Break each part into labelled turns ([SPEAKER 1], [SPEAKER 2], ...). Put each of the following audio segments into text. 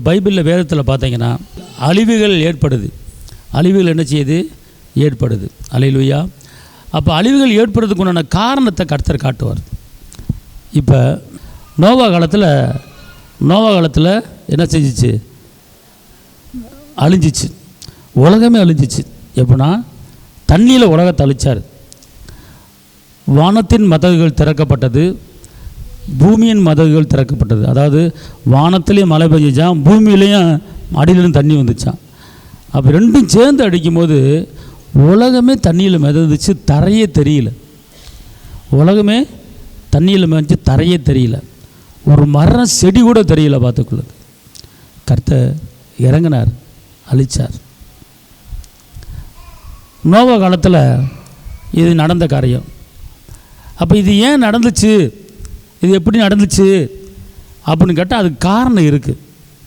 [SPEAKER 1] பைபிளில் வேதத்தில் பார்த்தீங்கன்னா அழிவுகள் ஏற்படுது. அழிவுகள் என்ன செய்யுது? ஏற்படுது. அல்லேலூயா. அப்போ அழிவுகள் ஏற்படுறதுக்கு உண்டான காரணத்தை கர்த்தர் காட்டுவார். இப்போ நோவா காலத்தில் என்ன செஞ்சிச்சு? அழிஞ்சிச்சு. உலகமே அழிஞ்சிச்சு. எப்படின்னா தண்ணியில் உலகத்தை அழிச்சார். வானத்தின் மதகுகள் திறக்கப்பட்டது, பூமியின் மதகுகள் திறக்கப்பட்டது. அதாவது வானத்துலேயும் மழை பெஞ்சிச்சான், பூமியிலையும் அடியிலும் தண்ணி வந்துச்சான். அப்போ ரெண்டும் சேர்ந்து அடிக்கும்போது உலகமே தண்ணியில் மிதந்துச்சு, தரையே தெரியல. உலகமே தண்ணியில் மிதந்துச்சு, தரையே தெரியல. ஒரு மரம் செடி கூட தெரியல. பார்த்துக்குள்ளது கர்த்தர் இறங்கினார், அழிச்சார். நோவா காலத்தில் இது நடந்த காரியம். அப்போ இது ஏன் நடந்துச்சு, இது எப்படி நடந்துச்சு அப்படின்னு கேட்டால் அதுக்கு காரணம் இருக்குது.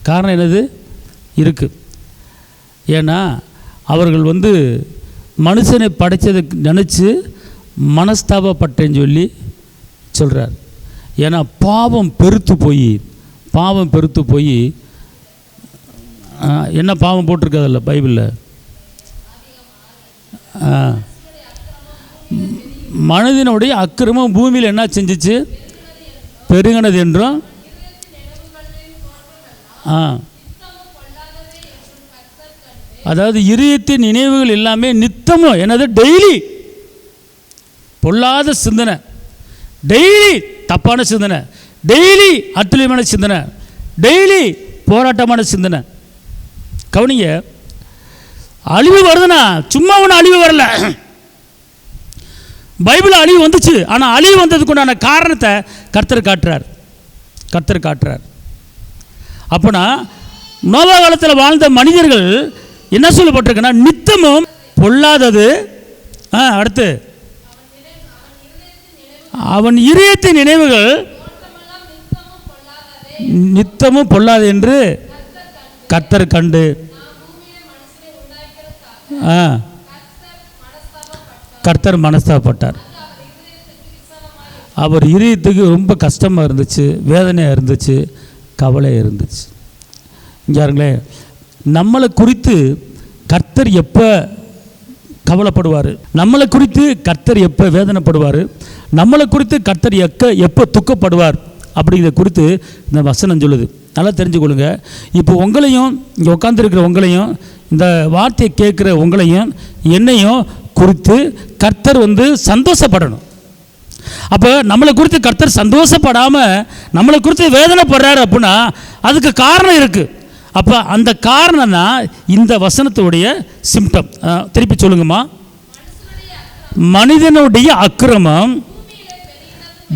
[SPEAKER 1] காரணம் என்னது இருக்குது? ஏன்னா அவர்கள் மனுஷனை படைத்ததை நினச்சி மனஸ்தாபப்பட்டேன்னு சொல்கிறார். ஏன்னா பாவம் பெருத்து போய் என்ன பாவம் போட்டிருக்காதில்ல பைபிளில்? மனிதனுடைய அக்கிரமம் பூமியில் என்ன செஞ்சிச்சு? பெருகினது என்றும் அதாவது இருதயத்தின் நினைவுகள் எல்லாமே நித்தமும் என்னது? டெய்லி பொல்லாத சிந்தனை, டெய்லி தப்பான சிந்தனை, டெய்லி அட்டுழியமான சிந்தனை, டெய்லி போராட்டமான சிந்தனை. கவனிங்க, அழிவு வருதுன்னா சும்மா ஒன்றும் அழிவு வரல. பைபிள் அழிவு வந்துச்சு. ஆனால் அழிவு வந்ததுக்கு உண்டான காரணத்தை கர்த்தர் காட்டுறார். அப்போனா நோவா காலத்தில் வாழ்ந்த மனிதர்கள் என்ன சொல்லப்பட்டிருக்குன்னா நித்தமும் பொல்லாதது. அடுத்து அவன் இருதயத்தின் நினைவுகள் நித்தமும் பொல்லாது என்று கர்த்தர் கண்டு கர்த்தர் மனஸ்தாபப்பட்டார். அவர் இருதயத்துக்கு ரொம்ப கஷ்டமாக இருந்துச்சு, வேதனையாக இருந்துச்சு, கவலையாக இருந்துச்சு. இங்கே பாருங்களேன், நம்மளை குறித்து கர்த்தர் எப்போ கவலைப்படுவார், நம்மளை குறித்து கர்த்தர் எப்போ வேதனைப்படுவார், நம்மளை குறித்து கர்த்தர் எப்போ துக்கப்படுவார் அப்படிங்கிறத குறித்து இந்த வசனம் சொல்லுது. நல்லா தெரிஞ்சுக்கொள்ளுங்க. இப்போ உங்களையும் இங்கே உட்காந்துருக்கிற உங்களையும் இந்த வார்த்தையை கேட்குற உங்களையும் என்னையும் குறித்து கர்த்தர் சந்தோஷப்படணும். அப்போ நம்மளை குறித்து கர்த்தர் சந்தோஷப்படாமல் நம்மளை குறித்து வேதனைப்படுறாரு அப்படின்னா அதுக்கு காரணம் இருக்குது. அப்போ அந்த காரணம் தான் இந்த வசனத்துடைய சிம்டம். திருப்பி சொல்லுங்கம்மா. மனிதனுடைய அக்கிரமம்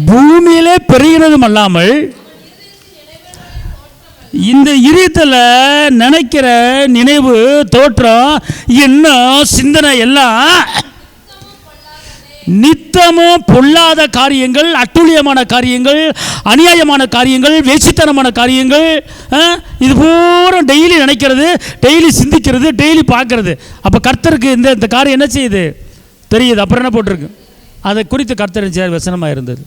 [SPEAKER 1] பூமியிலே பெருகினதும் அல்லாமல் இந்த இருதயத்தில் நினைக்கிற நினைவு, தோற்றம், எண்ணம், சிந்தனை எல்லாம் நித்தமும் பொல்லாத காரியங்கள், அட்டுழியமான காரியங்கள், அநியாயமான காரியங்கள், வேசித்தனமான காரியங்கள். இது பூரா டெய்லி நினைக்கிறது, டெய்லி சிந்திக்கிறது, டெய்லி பார்க்கறது. அப்போ கர்த்தருக்கு இந்த காரியம் என்ன செய்யுது தெரியுது. அப்புறம் என்ன போட்டிருக்கு? அதை குறித்து கர்த்தர் வசனமாக இருந்தது.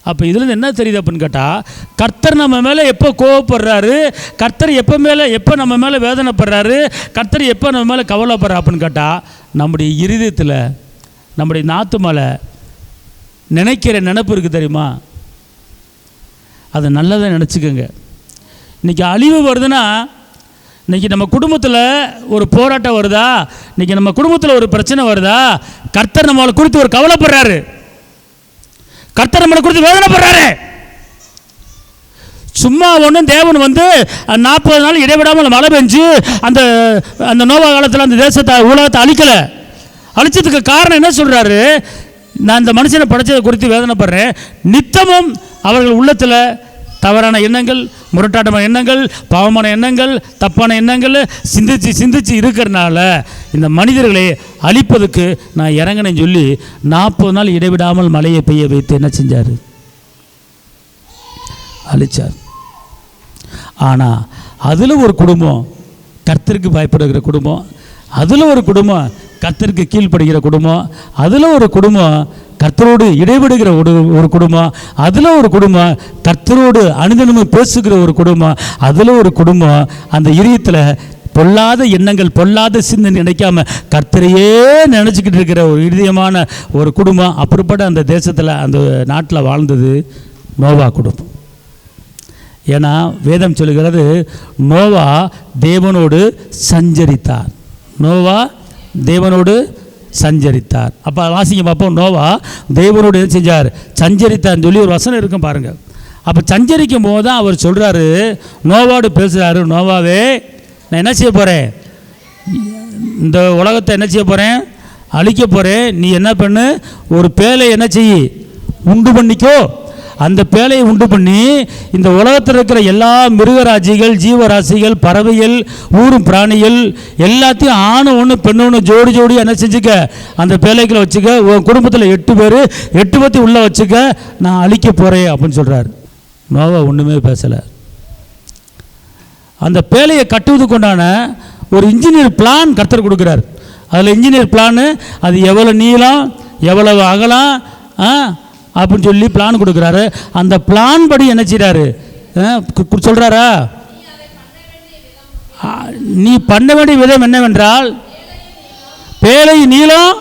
[SPEAKER 1] அப்போ இதுலேருந்து என்ன தெரியுது அப்படின்னு கேட்டால், கர்த்தர் நம்ம மேலே எப்போ கோவப்படுறாரு, கர்த்தர் எப்போ நம்ம மேலே வேதனைப்படுறாரு, கர்த்தர் எப்போ நம்ம மேலே கவலைப்படுறா அப்படின்னு கேட்டால், நம்முடைய இருதயத்தில் நம்முடைய நாத்து மேலே நினைக்கிற நினைப்பு இருக்குது தெரியுமா? அதை நல்லதாக நினச்சிக்கோங்க. இன்றைக்கி அழிவு வருதுன்னா, இன்றைக்கி நம்ம குடும்பத்தில் ஒரு போராட்டம் வருதா, இன்றைக்கி நம்ம குடும்பத்தில் ஒரு பிரச்சனை வருதா, கர்த்தர் நம்மளை குறித்து ஒரு கவலைப்படுறாரு, கர்த்தர் நம்மளை குறித்து வேதனைப்படுறாரு. சும்மா ஒன்றும் தேவன் 40 நாள் இடைவிடாமல் மழை பெஞ்சு அந்த நோவா காலத்தில் அந்த தேசத்தை உலகத்தை அழிக்கலை. அழிச்சதுக்கு காரணம் என்ன சொல்கிறாரு? நான் இந்த மனுஷனை படைச்சதை குறித்து வேதனைப்படுறேன். நித்தமும் அவர்கள் உள்ளத்தில் தவறான எண்ணங்கள், முரட்டாட்டமான எண்ணங்கள், பாவமான எண்ணங்கள், தப்பான எண்ணங்கள் சிந்திச்சு இருக்கிறனால இந்த மனிதர்களை அழிப்பதுக்கு நான் இறங்கினேன்னு சொல்லி 40 நாள் இடைவிடாமல் மழையை பெய்ய வைத்து என்ன செஞ்சார்? அழிச்சார். ஆனால் அதில் ஒரு குடும்பம் கர்த்தருக்கு பயப்படுகிற குடும்பம், அதில் ஒரு குடும்பம் கர்த்தருக்கு கீழ்ப்படுகிற குடும்பம், அதில் ஒரு குடும்பம் கர்த்தரோடு இடைவிடுகிற ஒரு குடும்பம், அதில் ஒரு குடும்பம் கர்த்தரோடு அனுதினமும் பேசுகிற ஒரு குடும்பம், அதில் ஒரு குடும்பம் அந்த இதயத்தில் பொல்லாத எண்ணங்கள் பொல்லாத சிந்தனை நினைக்காம கர்த்தரையே நினச்சிக்கிட்டு இருக்கிற ஒரு இதயமான ஒரு குடும்பம். அப்படிப்பட்ட அந்த தேசத்தில் அந்த நாட்டில் வாழ்ந்தது நோவா குடும்பம். ஏன்னா வேதம் சொல்லுகிறது நோவா தேவனோடு சஞ்சரித்தார். நோவா தேவனோடு சஞ்சரித்தார். அப்போ வாசிங்க பார்ப்போம். நோவா தேவனோடு என்ன செஞ்சார்? சஞ்சரித்தார்னு சொல்லி ஒரு வசனம் இருக்கும் பாருங்கள். அப்போ சஞ்சரிக்கும் போது தான் அவர் சொல்கிறாரு, நோவாவோடு பேசுகிறாரு, நோவாவே நான் என்ன செய்ய போகிறேன்? இந்த உலகத்தை என்ன செய்ய போகிறேன்? அழிக்க போகிறேன். நீ என்ன பண்ணு? ஒரு பேழை என்ன செய்ய உண்டு பண்ணிக்கோ. அந்த பேழையை உண்டு பண்ணி இந்த உலகத்தில் இருக்கிற எல்லா மிருகராசிகள், ஜீவராசிகள், பறவைகள், ஊரும் பிராணிகள் எல்லாத்தையும் ஆணு ஒன்று பெண்ணு ஒன்று ஜோடி ஜோடி என்ன செஞ்சுக்க, அந்த பேழைகளை வச்சுக்க. உன் குடும்பத்தில் 8 பேர் 8 பற்றி உள்ளே வச்சுக்க, நான் அழிக்க போகிறேன் அப்படின்னு சொல்கிறார். நோவா ஒன்றுமே பேசலை. அந்த பேழையை கட்டுவதுக்கு உண்டான ஒரு இன்ஜினியர் பிளான் கர்த்தர் கொடுக்குறார். அதில் இன்ஜினியர் பிளான்னு அது எவ்வளோ நீளம் எவ்வளவு அகலம் அப்படின்னு சொல்லி பிளான் கொடுக்குறாரு. அந்த பிளான் படி என்ன செய்கிறாரு சொல்கிறாரா? நீ பண்ண வேண்டிய விதம் என்னவென்றால் பேழை நீளம்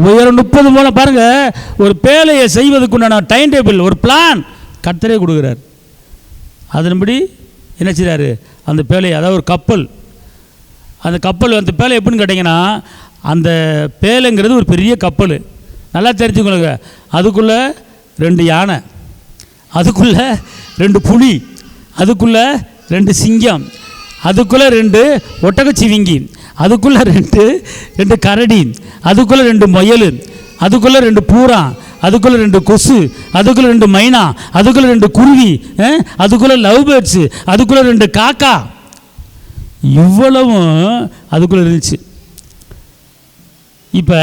[SPEAKER 1] உயரம் 30 மூலம். பாருங்க, ஒரு பேழையை செய்வதற்குண்டான டைம் டேபிள், ஒரு பிளான் கர்த்தரே கொடுக்குறார். அதன்படி என்ன செய்கிறாரு? அந்த பேழை, அதாவது ஒரு கப்பல், அந்த கப்பல் அந்த பேழை எப்படின்னு கேட்டிங்கன்னா, அந்த பேழைங்கிறது ஒரு பெரிய கப்பல். நல்லா தெரிஞ்சுக்கொள்ளுங்க. அதுக்குள்ளே 2 யானை, அதுக்குள்ளே 2 புலி, அதுக்குள்ளே 2 சிங்கம், அதுக்குள்ளே 2 ஒட்டகச்சிவிங்கி, அதுக்குள்ளே 2 கரடி, அதுக்குள்ளே 2 முயல், அதுக்குள்ளே 2 பூரா, அதுக்குள்ளே 2 கொசு, அதுக்குள்ளே 2 மைனா, அதுக்குள்ளே 2 குருவி, அதுக்குள்ளே லவ் பேர்ட்ஸு, அதுக்குள்ளே 2 காக்கா, இவ்வளவும் அதுக்குள்ளே இருந்துச்சு. இப்போ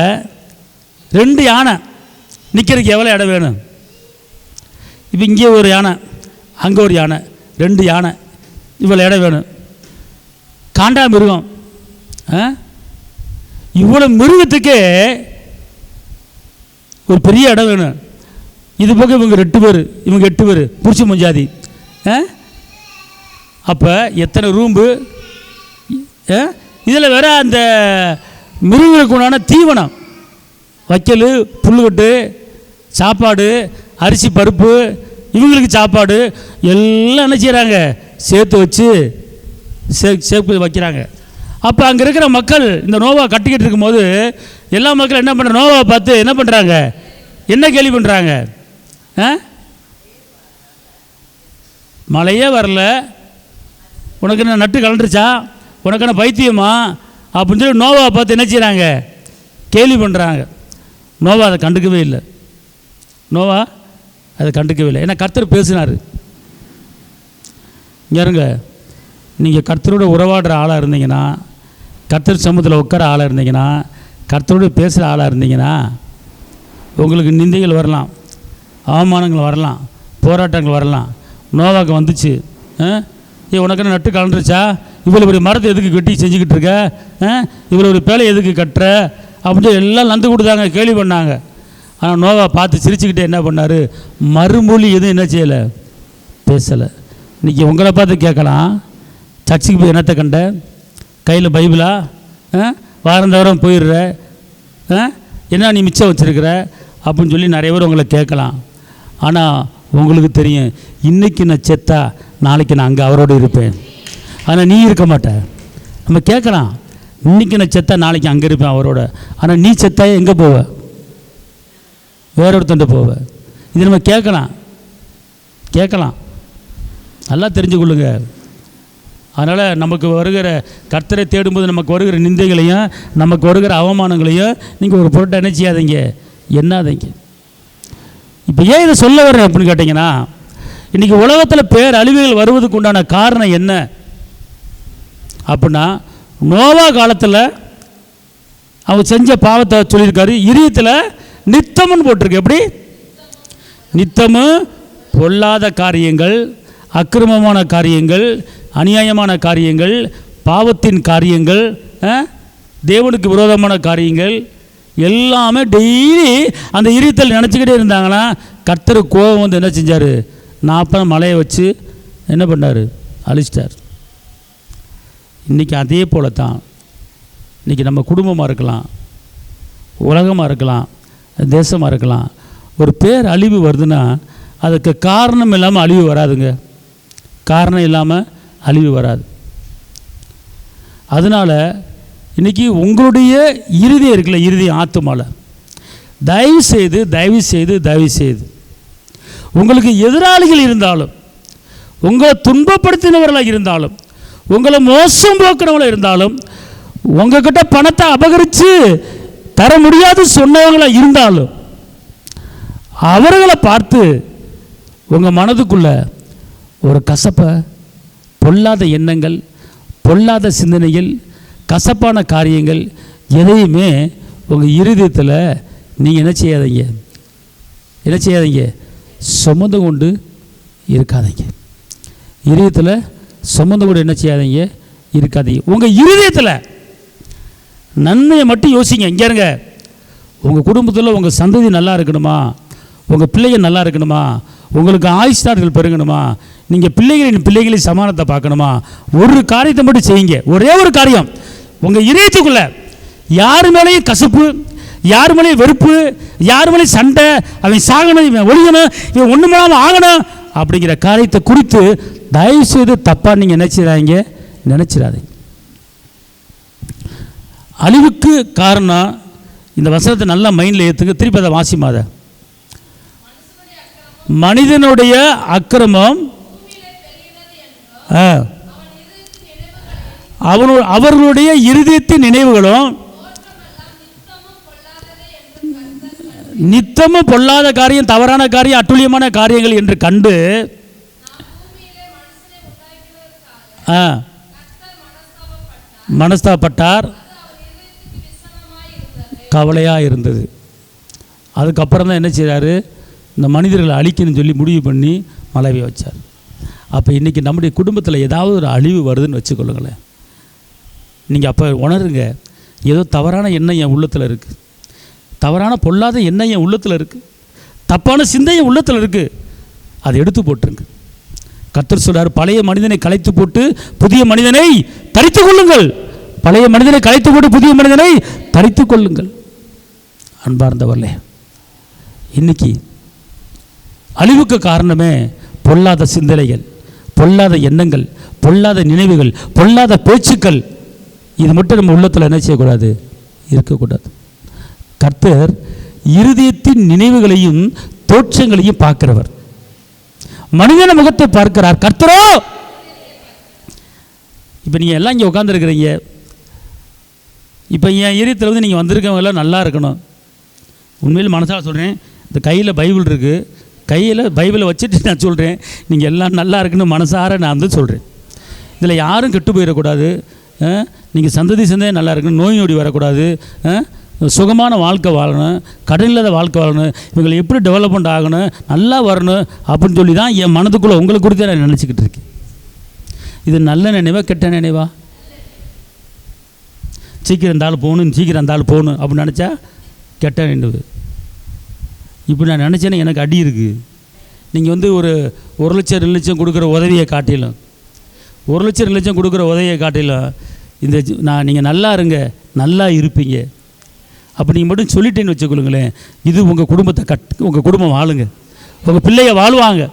[SPEAKER 1] 2 யானை நிற்கிறதுக்கு எவ்வளோ இடம் வேணும்? இப்போ இங்கே ஒரு யானை, அங்கே ஒரு யானை, 2 யானை, இவ்வளோ இடம் வேணும். காண்டா மிருகம், இவ்வளோ மிருகத்துக்கே ஒரு பெரிய இடம் வேணும். இது போக இவங்க 2 பேர், இவங்க 8 பேர், புருஷ மஞ்சாதி. அப்போ எத்தனை ரூம்பு? இதில் வேற அந்த மிருகங்களுக்கு உண்டான தீவனம், வைக்கல், புல்லுக்கட்டு, சாப்பாடு, அரிசி பருப்பு, இவங்களுக்கு சாப்பாடு எல்லாம் என்ன செய்கிறாங்க? சேர்த்து வச்சு சேர்த்து வைக்கிறாங்க. அப்போ அங்கே இருக்கிற மக்கள் இந்த நோவா கட்டிக்கிட்டு இருக்கும்போது எல்லா மக்களும் என்ன பண்ணுற, நோவாவை பார்த்து என்ன பண்ணுறாங்க? என்ன கேள்வி பண்ணுறாங்க? மழையே வரல, உனக்கு என்ன நட்டு கலண்டுருச்சா, உனக்கு என்ன பைத்தியமா அப்படின்னு சொல்லி நோவாவை பார்த்து என்ன செய்கிறாங்க? கேள்வி பண்ணுறாங்க. நோவா அதை கண்டுக்கவே இல்லை. நோவா அதை கண்டுக்கவே இல்லை. ஏன்னா கர்த்தர் பேசினார். இங்கே இருங்க, நீங்கள் கர்த்தரோட உறவாடுற ஆளாக இருந்தீங்கன்னா, கர்த்தர் சமூகத்தில் உட்கார ஆளாக இருந்தீங்கன்னா, கர்த்தரோடு பேசுகிற ஆளாக இருந்தீங்கன்னா, உங்களுக்கு நிந்தைகள் வரலாம், அவமானங்கள் வரலாம், போராட்டங்கள் வரலாம். நோவாக்கு வந்துச்சு. உனக்கு என்ன நட்டு கலண்டுருச்சா, இவ்வளோ ஒரு மரத்தை எதுக்கு கட்டி செஞ்சுக்கிட்டு இருக்க, இவ்வளோ ஒரு பேலை எதுக்கு கட்டுற அப்படின்னு எல்லாம் நந்து கொடுத்தாங்க, கேள்வி பண்ணாங்க. ஆனால் நோவா பார்த்து சிரிச்சுக்கிட்டே என்ன பண்ணார்? மறுமொழி எதுவும் என்ன செய்யலை, பேசலை. இன்றைக்கி உங்களை பார்த்து கேட்கலாம், சர்ச்சுக்கு போய் என்னத்தை கண்ட, கையில் பைபிளா, வாரந்தவரம் போயிடுற, என்ன நீ மிச்சம் வச்சுருக்கிற அப்படின்னு சொல்லி நிறைய பேர் உங்களை கேட்கலாம். ஆனால் உங்களுக்கு தெரியும், இன்றைக்கி நான் செத்தா நாளைக்கு நான் அங்கே அவரோடு இருப்பேன். ஆனால் நீ இருக்க மாட்டேன். நம்ம கேட்கலாம், இன்றைக்கி நான் செத்தா நாளைக்கு அங்கே இருப்பேன் அவரோட. ஆனால் நீ செத்தா எங்கே போவ? வேற ஒருத்தன்ட்டு போவ. இது நம்ம கேட்கலாம். நல்லா தெரிஞ்சு கொள்ளுங்க. அதனால் நமக்கு வருகிற கர்த்தரை தேடும்போது நமக்கு வருகிற நிந்தைகளையும் நமக்கு வருகிற அவமானங்களையும் நீங்கள் ஒரு பொருட்டை என்ன செய்யாதீங்க, என்னாதீங்க. இப்போ ஏன் இதை சொல்ல வர்றேன் அப்படின்னு கேட்டிங்கன்னா, இன்றைக்கி உலகத்தில் பேரழிவுகள் வருவதுக்கு உண்டான காரணம் என்ன அப்படின்னா, நோவா காலத்தில் அவங்க செஞ்ச பாவத்தை சொல்லியிருக்காரு. இதயத்தில் நித்தம்னு போட்டிருக்கு. எப்படி? நித்தமும் பொல்லாத காரியங்கள், அக்கிரமமான காரியங்கள், அநியாயமான காரியங்கள், பாவத்தின் காரியங்கள், தேவனுக்கு விரோதமான காரியங்கள் எல்லாமே டெய்லி அந்த இருத்தல் நினச்சிக்கிட்டே இருந்தாங்கன்னா கர்த்தர் கோபம் வந்து என்ன செஞ்சார்? 40 மலையை வச்சு என்ன பண்ணார்? அழிச்சிட்டார். இன்றைக்கி அதே போல தான் இன்றைக்கி நம்ம குடும்பமாக இருக்கலாம், உலகமாக இருக்கலாம், தேசமாக இருக்கலாம். ஒரு பேர் அழிவு வருதுன்னா அதுக்கு காரணம் இல்லாமல் அழிவு வராதுங்க. காரணம் இல்லாமல் அழிவு வராது. அதனால் இன்றைக்கி உங்களுடைய இறுதியம் இருக்குல்ல, இறுதியம் ஆத்துமாவில் தயவு செய்து உங்களுக்கு எதிராளிகள் இருந்தாலும், உங்களை துன்பப்படுத்தினவர்களாக இருந்தாலும், உங்களை மோசம் போக்குறவங்களாக இருந்தாலும், உங்ககிட்ட பணத்தை அபகரித்து தர முடியாது சொன்னவங்களாக இருந்தாலும், அவர்களை பார்த்து உங்கள் மனதுக்குள்ள ஒரு கசப்பை, பொல்லாத எண்ணங்கள், பொல்லாத சிந்தனைகள், கசப்பான காரியங்கள் எதையுமே உங்கள் இருதயத்தில் நீங்கள் என்ன செய்யாதீங்க? சுமந்து கொண்டு இருக்காதீங்க. இருதயத்தில் சுமந்து கொண்டு என்ன செய்யாதீங்க? இருக்காதீங்க. உங்கள் இருதயத்தில் நன்மையை மட்டும் யோசிங்க. இங்கே இருங்க, உங்கள் குடும்பத்தில் உங்கள் சந்ததி நல்லா இருக்கணுமா, உங்கள் பிள்ளைகள் நல்லா இருக்கணுமா, உங்களுக்கு ஆயுஷ்நாட்கள் பெருகணுமா, நீங்கள் பிள்ளைகளின் சமானத்தை பார்க்கணுமா, ஒரு காரியத்தை மட்டும் செய்யுங்க. ஒரே ஒரு காரியம், உங்கள் இதயத்துக்குள்ள யார் மேலேயும் கசப்பு, யார் மேலேயும் வெறுப்பு, யார் மேலேயும் சண்டை, அவன் சாகணும், இவன் ஒழியணும், இவன் ஒன்றும் இல்லாமல் ஆகணும் அப்படிங்கிற காரியத்தை குறித்து தயவுசெய்து தப்பாக நீங்கள் நினைச்சிடாதீங்க. அழிவுக்கு காரணம் இந்த வசனத்தை நல்லா மைண்டில் ஏற்றுங்க. திருப்பி அதை வாசிமாத. மனிதனுடைய அக்கிரமம் அவர்களுடைய இருதயத்தின் நினைவுகளும் நித்தமும் பொல்லாத காரியம், தவறான காரியம், அட்டுழியமான காரியங்கள் என்று கண்டு மனஸ்தாபப்பட்டார், கவலையாக இருந்தது. அதுக்கப்புறம் தான் என்ன செய்கிறாரு? இந்த மனிதர்களை அழிக்கணும்னு சொல்லி முடிவு பண்ணி மலையை வச்சார். அப்போ இன்றைக்கி நம்முடைய குடும்பத்தில் ஏதாவது ஒரு அழிவு வருதுன்னு வச்சுக்கொள்ளுங்களேன். நீங்கள் அப்போ உணருங்க, ஏதோ தவறான எண்ணம் என் உள்ளத்தில் இருக்குது, தவறான பொல்லாத எண்ணம் என் உள்ளத்தில் இருக்குது, தப்பான சிந்தை என் உள்ளத்தில் இருக்குது. அதை எடுத்து போட்டுருங்க. கர்த்தர் சொல்றார், பழைய மனிதனை களைத்து போட்டு புதிய மனிதனை தரித்து கொள்ளுங்கள். பழைய மனிதனை களைத்து போட்டு புதிய மனிதனை தரித்து கொள்ளுங்கள். அன்பார்ந்தவர்களே, இன்னைக்கு அழிவுக்கு காரணமே பொல்லாத சிந்தனைகள், பொல்லாத எண்ணங்கள், பொல்லாத நினைவுகள், பொல்லாத பேச்சுக்கள். இது மட்டும் நம்ம உள்ளத்தில் என்ன செய்யக்கூடாது? இருக்கக்கூடாது. கர்த்தர் இருதயத்தின் நினைவுகளையும் தோற்றங்களையும் பார்க்கிறவர். மனிதன முகத்தை பார்க்கிறார் கர்த்தரோ. இப்போ நீங்கள் எல்லாம் இங்கே உட்காந்துருக்கிறீங்க. இப்போ என் ஏரியத்தில் வந்து நீங்கள் வந்திருக்கவங்க எல்லாம் நல்லா இருக்கணும். உண்மையில் மனசாக சொல்கிறேன், இந்த கையில் பைபிள் இருக்குது, கையில் பைபிளை வச்சுட்டு நான் சொல்கிறேன், நீங்கள் எல்லாம் நல்லா இருக்குன்னு மனசார நான் வந்து சொல்கிறேன். இதில் யாரும் கெட்டு போயிடக்கூடாது. நீங்கள் சந்ததி நல்லா இருக்கணும், நோய் நொடி வரக்கூடாது, சுகமான வாழ்க்கை வாழணும், கடன் இல்லாத வாழ்க்கை வாழணும், இவங்களை எப்படி டெவலப்மெண்ட் ஆகணும், நல்லா வரணும் அப்படின்னு சொல்லி தான் என் மனதுக்குள்ளே உங்களை குறித்து நான் நினச்சிக்கிட்டு இருக்கேன். இது நல்ல நினைவா கெட்ட நினைவா? சீக்கிரம் இருந்தாலும் போகணும் அப்படின்னு நினச்சா கெட்ட நினைவு. இப்போ நான் நினச்சேன்னா எனக்கு அடி இருக்குது. நீங்கள் வந்து ஒரு 1 லட்சம் 2 லட்சம் கொடுக்குற உதவியை காட்டிலும், 1 லட்சம் 2 லட்சம் கொடுக்குற உதவியை காட்டிலும் இந்த நீங்கள் நல்லா இருங்க, நல்லா இருப்பீங்க அப்படி நீங்கள் மட்டும் சொல்லிட்டேன்னு வச்சுக்கொள்ளுங்களேன். இது உங்கள் குடும்பத்தை உங்கள் குடும்பம் வாழுங்க, உங்கள் பிள்ளைய வாழ்வாங்க.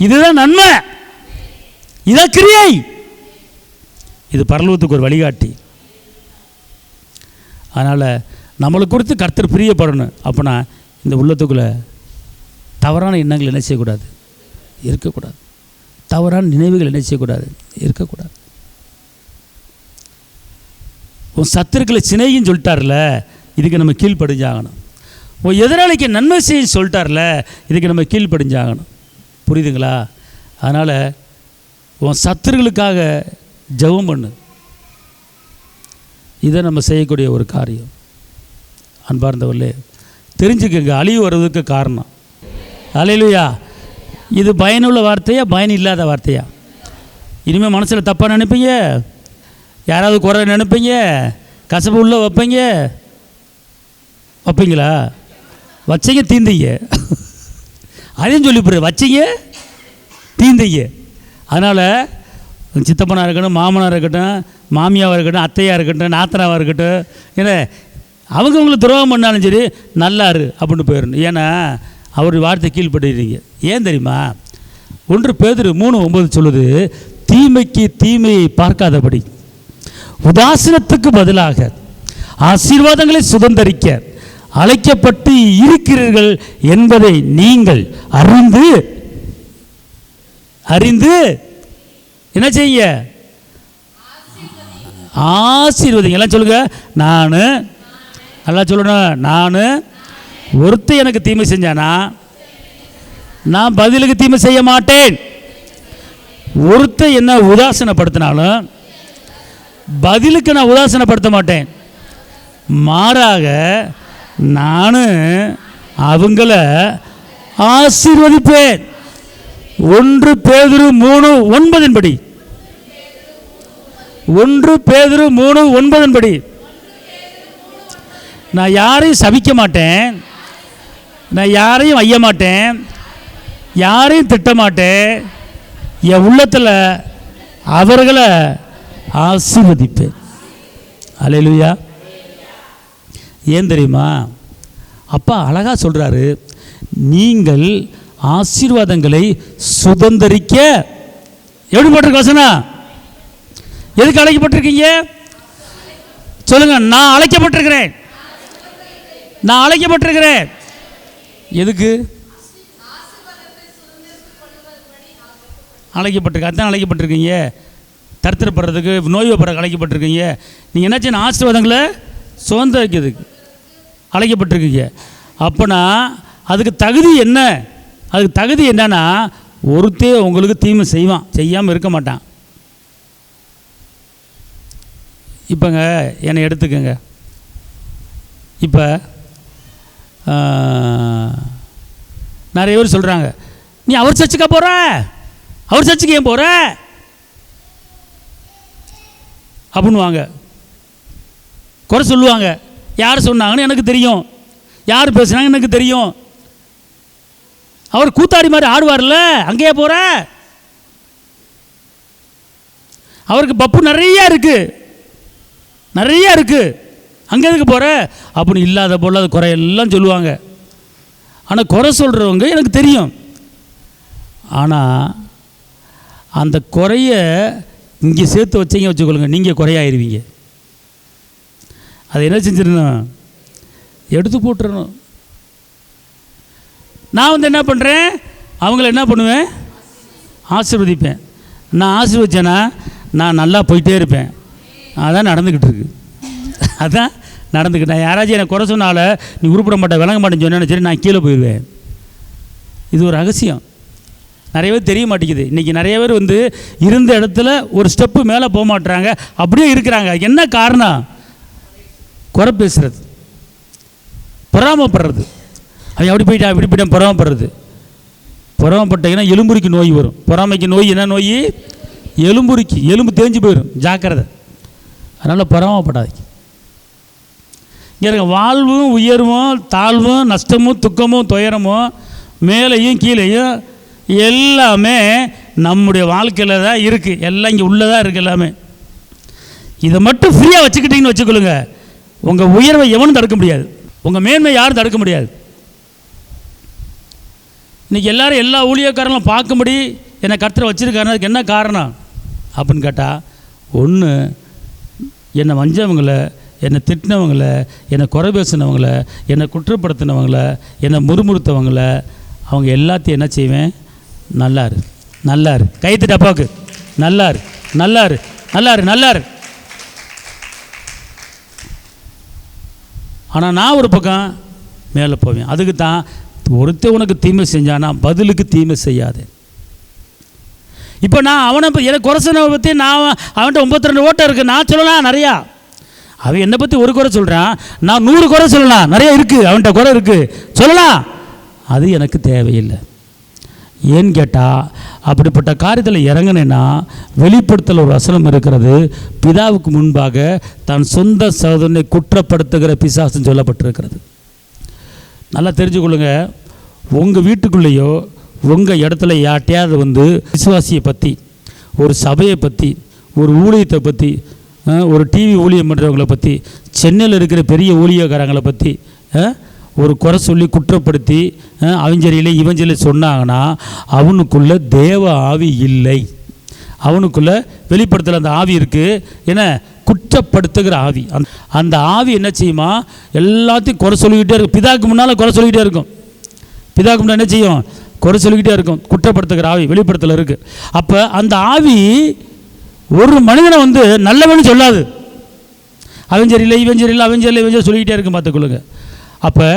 [SPEAKER 1] இதுதான் நன்மை, இதான் கிரியை, இது பரலோகத்துக்கு ஒரு வழிகாட்டி. அதனால் நம்மளை குறித்து கர்த்தர் பிரியப்படணும். அப்போனா இந்த உள்ளத்துக்குள்ளே தவறான எண்ணங்கள் என்ன செய்யக்கூடாது? இருக்கக்கூடாது. தவறான நினைவுகள் என்ன செய்யக்கூடாது? இருக்கக்கூடாது. உன் சத்துருக்களை சினைன்னு சொல்லிட்டார்ல, இதுக்கு நம்ம கீழ்ப்படிஞ்சாகணும். உன் எதிராளிக்கு நன்மை செய்ய சொல்லிட்டார்ல, இதுக்கு நம்ம கீழ்ப்படிஞ்சாகணும். புரியுதுங்களா? அதனால் உன் சத்துருக்களுக்காக ஜெபம் பண்ணு. இதை நம்ம செய்யக்கூடிய ஒரு காரியம். அன்பார்ந்தவர்களே, தெரிஞ்சுக்கங்க, அழிவு வருவதற்கு காரணம். அல்லேலூயா. இது பயனுள்ள வார்த்தையா பயன் இல்லாத வார்த்தையா? இனிமேல் மனசில் தப்பாக நினைப்பீங்க, யாராவது குறை நினைப்பீங்க, கசப்பு உள்ளே வைப்பீங்களா? வச்சீங்க தீந்தீங்க. அதையும் சொல்லிவிடுற, வச்சீங்க தீந்தீங்க. அதனால் சித்தப்பனாக இருக்கட்டும், மாமனாக இருக்கட்டும், மாமியாவாக இருக்கட்டும், அத்தையாக இருக்கட்டும், நாத்தனாவாக இருக்கட்டும், ஏன்னா அவங்களுக்கு துரோகம் பண்ணாலும் சரி நல்லாரு அப்படின்னு போயிடணும். ஏன்னா அவருடைய வார்த்தை கீழ்படுறீங்க. ஏன் தெரியுமா? 1 பேதுரு 3:9 சொல்லுது, தீமைக்கு தீமையை பார்க்காதபடி உதாசீனத்துக்கு பதிலாக ஆசீர்வாதங்களை சுதந்தரிக்க அழைக்கப்பட்டு இருக்கிறீர்கள் என்பதை நீங்கள் அறிந்து என்ன செய்ய? ஆசீர்வதிங்க. எல்லாம் சொல்லுங்க. நான் நல்லா சொல்லணும். நான் ஒருத்தர் எனக்கு தீமை செஞ்சானா நான் பதிலுக்கு தீமை செய்ய மாட்டேன். ஒருத்தர் என்ன உதாசீனப்படுத்தினாலும் பதிலுக்கு நான் உதாசீனப்படுத்த மாட்டேன். மாறாக நான் அவங்கள ஆசீர்வதிப்பேன். 1 பேதுரு 3:9 படி 1 பேதுரு 3:9 படி நான் யாரையும் சபிக்க மாட்டேன், நான் யாரையும் ஐய மாட்டேன், யாரையும் திட்ட மாட்டேன். என் உள்ளத்தில் அவர்களை ஆசீர்வதிப்பேன். அல்லேலூயா. ஏன் தெரியுமா? அப்பா அழகா சொல்றாரு, நீங்கள் ஆசீர்வாதங்களை சுதந்தரிக்க எப்படி போட்டிருக்க வசனம்? எதுக்கு அழைக்கப்பட்டிருக்கீங்க சொல்லுங்க. நான் அழைக்கப்பட்டிருக்கிறேன். நான் அழைக்கப்பட்டிருக்கிறேன். எதுக்கு அழைக்கப்பட்டிருக்க? அதான் அழைக்கப்பட்டிருக்கீங்க. தரித்திரப்படுறதுக்கு, நோய் வைப்படுறதுக்கு அழைக்கப்பட்டிருக்கீங்க. நீங்கள் என்ன செய்யணும்? ஆசீர்வாதங்களை சுதந்திரிக்கிறதுக்கு அழைக்கப்பட்டிருக்கீங்க. அப்போனா அதுக்கு தகுதி என்ன? அதுக்கு தகுதி என்னன்னா, ஒருத்தர் உங்களுக்கு தீமை செய்வான், செய்யாமல் இருக்க மாட்டான். இப்போங்க என்னை எடுத்துக்கங்க. இப்போ நிறைய பேர் சொல்கிறாங்க, நீ அவர் சர்ச்சுக்கா போகிற, அவர் சர்ச்சுக்கு ஏன் போகிற அப்படின்வாங்க. குறை சொல்லுவாங்க. யார் சொன்னாங்கன்னு எனக்கு தெரியும், யார் பேசுனாங்கன்னு எனக்கு தெரியும். அவர் கூத்தாடி மாதிரி ஆடுவார்ல, அங்கேயே போகிற, அவருக்கு பப்பு நிறைய இருக்கு, நிறைய இருக்கு, அங்கே எதுக்கு போகிற அப்படின்னு இல்லாத போல அது குறையெல்லாம் சொல்லுவாங்க. ஆனால் குறை சொல்கிறவங்க எனக்கு தெரியும். ஆனால் அந்த குறைய இங்கே சேர்த்து வச்சிங்க வச்சுக்கொள்ளுங்க, நீங்கள் குறையாயிருவீங்க. அதை என்ன செஞ்சிடணும்? எடுத்து போட்டுறணும். நான் என்ன பண்ணுறேன்? அவங்கள என்ன பண்ணுவேன்? ஆசீர்வதிப்பேன். நான் ஆசீர்வதிச்சேன்னா நான் நல்லா போயிட்டே இருப்பேன். அதான் நடந்துக்கிட்டு இருக்கு. அதான் நடந்துக்கிட்டு. நான் யாராச்சும் என்னை குறை சொன்னால நீ உருப்பிட மாட்டேன், விளங்க மாட்டேன்னு சொன்னேன்னு சரி நான் கீழே போயிடுவேன். இது ஒரு ரகசியம், நிறைய பேர் தெரிய மாட்டேங்குது. இன்றைக்கி நிறைய பேர் இருந்த இடத்துல ஒரு ஸ்டெப்பு மேலே போக மாட்டுறாங்க, அப்படியே இருக்கிறாங்க. என்ன காரணம்? குறை பேசுறது, பொறாமப்படுறது. அவன் அப்படி போயிட்டான் இப்படி போயிட்டான் பொறாமப்படுறது. பொறாமப்பட்டீங்கன்னா எலும்புரிக்கு நோய் வரும். பொறாமைக்கு நோய் என்ன நோய்? எலும்புரிக்கு, எலும்பு தேஞ்சு போயிடும். ஜாக்கிரதை. அதனால் பொறாமப்படாதீங்க. இங்கே வாழ்வும் உயர்வும் தாழ்வும் நஷ்டமும் துக்கமும் துயரமும் மேலேயும் கீழேயும் எல்லாமே நம்முடைய வாழ்க்கையில் தான் இருக்குது. எல்லாம் இங்கே உள்ளதாக இருக்குது எல்லாமே. இதை மட்டும் ஃப்ரீயாக வச்சுக்கிட்டிங்கன்னு வச்சுக்கொள்ளுங்க, உங்கள் உயர்வை எவனும் தடுக்க முடியாது, உங்கள் மேன்மை யாரும் தடுக்க முடியாது. இன்றைக்கி எல்லோரும் எல்லா ஊழியக்காரங்களும் பார்க்கும்படி என்னை கர்த்தர் வச்சுருக்காருன்னு அதுக்கு என்ன காரணம் அப்படின்னு கேட்டால், ஒன்று என்னை வஞ்சவங்களை, என்னை திட்டினவங்கள, என்னை குறை பேசினவங்கள, என்னை குற்றப்படுத்தினவங்கள, என்னை முறுமுறுத்தவங்கள, அவங்க எல்லாத்தையும் என்ன செய்வேன்? நல்லாரு நல்லாரு கைத்து டப்பாவுக்கு நல்லாரு நல்லாரு நல்லாரு நல்லாரு. ஆனால் நான் ஒரு பக்கம் மேலே போவேன். அதுக்கு தான் ஒருத்தர் உனக்கு தீமை செஞ்சானா பதிலுக்கு தீமை செய்யாது. இப்போ நான் அவனை எனக்கு குறை சொன்னவை பற்றி நான் அவன்கிட்ட 92 ஓட்டம் இருக்குது, நான் சொல்லலாம் நிறையா. அவன் என்னை பற்றி ஒரு குறை சொல்கிறான், நான் 100 குறை சொல்லலாம், நிறைய இருக்குது அவன்கிட்ட குறை இருக்குது சொல்லலாம். அது எனக்கு தேவையில்லை. ஏன்னு கேட்டால் அப்படிப்பட்ட காரியத்தில் இறங்கினேன்னா வெளிப்படுத்தல் ஒரு வசனம் இருக்கிறது, பிதாவுக்கு முன்பாக தன் சொந்த சகோதரனை குற்றப்படுத்துகிற பிசாசுன்னு சொல்லப்பட்டிருக்கிறது. நல்லா தெரிஞ்சுக்கொள்ளுங்க. உங்கள் வீட்டுக்குள்ளேயோ உங்கள் இடத்துல யார்ட்டையாவது விசுவாசியை பற்றி, ஒரு சபையை பற்றி, ஒரு ஊழியத்தை பற்றி, ஒரு டிவி ஊழியம் பண்ணுறவங்களை பற்றி, சென்னையில் இருக்கிற பெரிய ஊழியக்காரங்களை பற்றி ஒரு குறை சொல்லி குற்றப்படுத்தி அவஞ்சரியில் இவஞ்சரியில் சொன்னாங்கன்னா அவனுக்குள்ள தேவ ஆவி இல்லை. அவனுக்குள்ள வெளிப்படுத்தல அந்த ஆவி இருக்குது. ஏன்னா குற்றப்படுத்துகிற ஆவி. அந்த ஆவி என்ன செய்யுமா, எல்லாத்தையும் குறை சொல்லிக்கிட்டே இருக்கும். பிதாவுக்கு முன்னால் குறை சொல்லிக்கிட்டே இருக்கும். பிதாவுக்கு முன்னால் என்ன செய்யும், குறை சொல்லிக்கிட்டே இருக்கும். குற்றப்படுத்துகிற ஆவி வெளிப்படுத்தல இருக்குது. அப்போ அந்த ஆவி ஒரு மனிதனை நல்லவன்னு சொல்லாது. அவஞ்சரியில் இவஞ்சரியில் அவஞ்சரியில் இவஞ்சரி சொல்லிக்கிட்டே இருக்கும். பார்த்துக்கொள்ளுங்க. அப்போ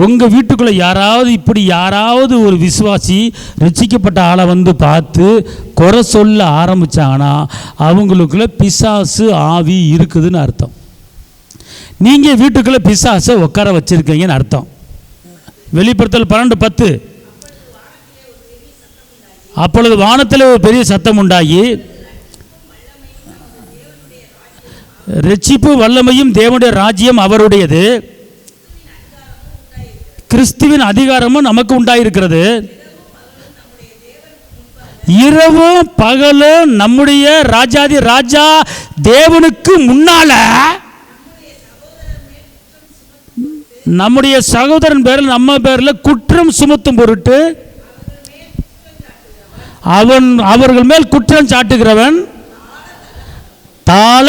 [SPEAKER 1] உங்கள் வீட்டுக்குள்ளே யாராவது ஒரு விசுவாசி ரட்சிக்கப்பட்ட ஆளை பார்த்து குறை சொல்ல ஆரம்பித்தாங்கன்னா அவங்களுக்குள்ள பிசாசு ஆவி இருக்குதுன்னு அர்த்தம். நீங்கள் வீட்டுக்குள்ளே பிசாசை உட்கார வச்சுருக்கீங்கன்னு அர்த்தம். வெளிப்படுத்தல் 12:10, அப்பொழுது வானத்தில் ஒரு பெரிய சத்தம் உண்டாகி, ரட்சிப்பு வல்லமையும் தேவனுடைய ராஜ்யம் அவருடையது, கிறிஸ்துவின் அதிகாரமும் நமக்கு உண்டாயிருக்கிறது, இரவும் பகலும் நம்முடைய ராஜாதி ராஜா தேவனுக்கு முன்னால நம்முடைய சகோதரன் பேரில் நம்ம பேரில் குற்றம் சுமத்தும் பொருட்டு அவர்கள் மேல் குற்றம் சாட்டுகிறவன் தாழ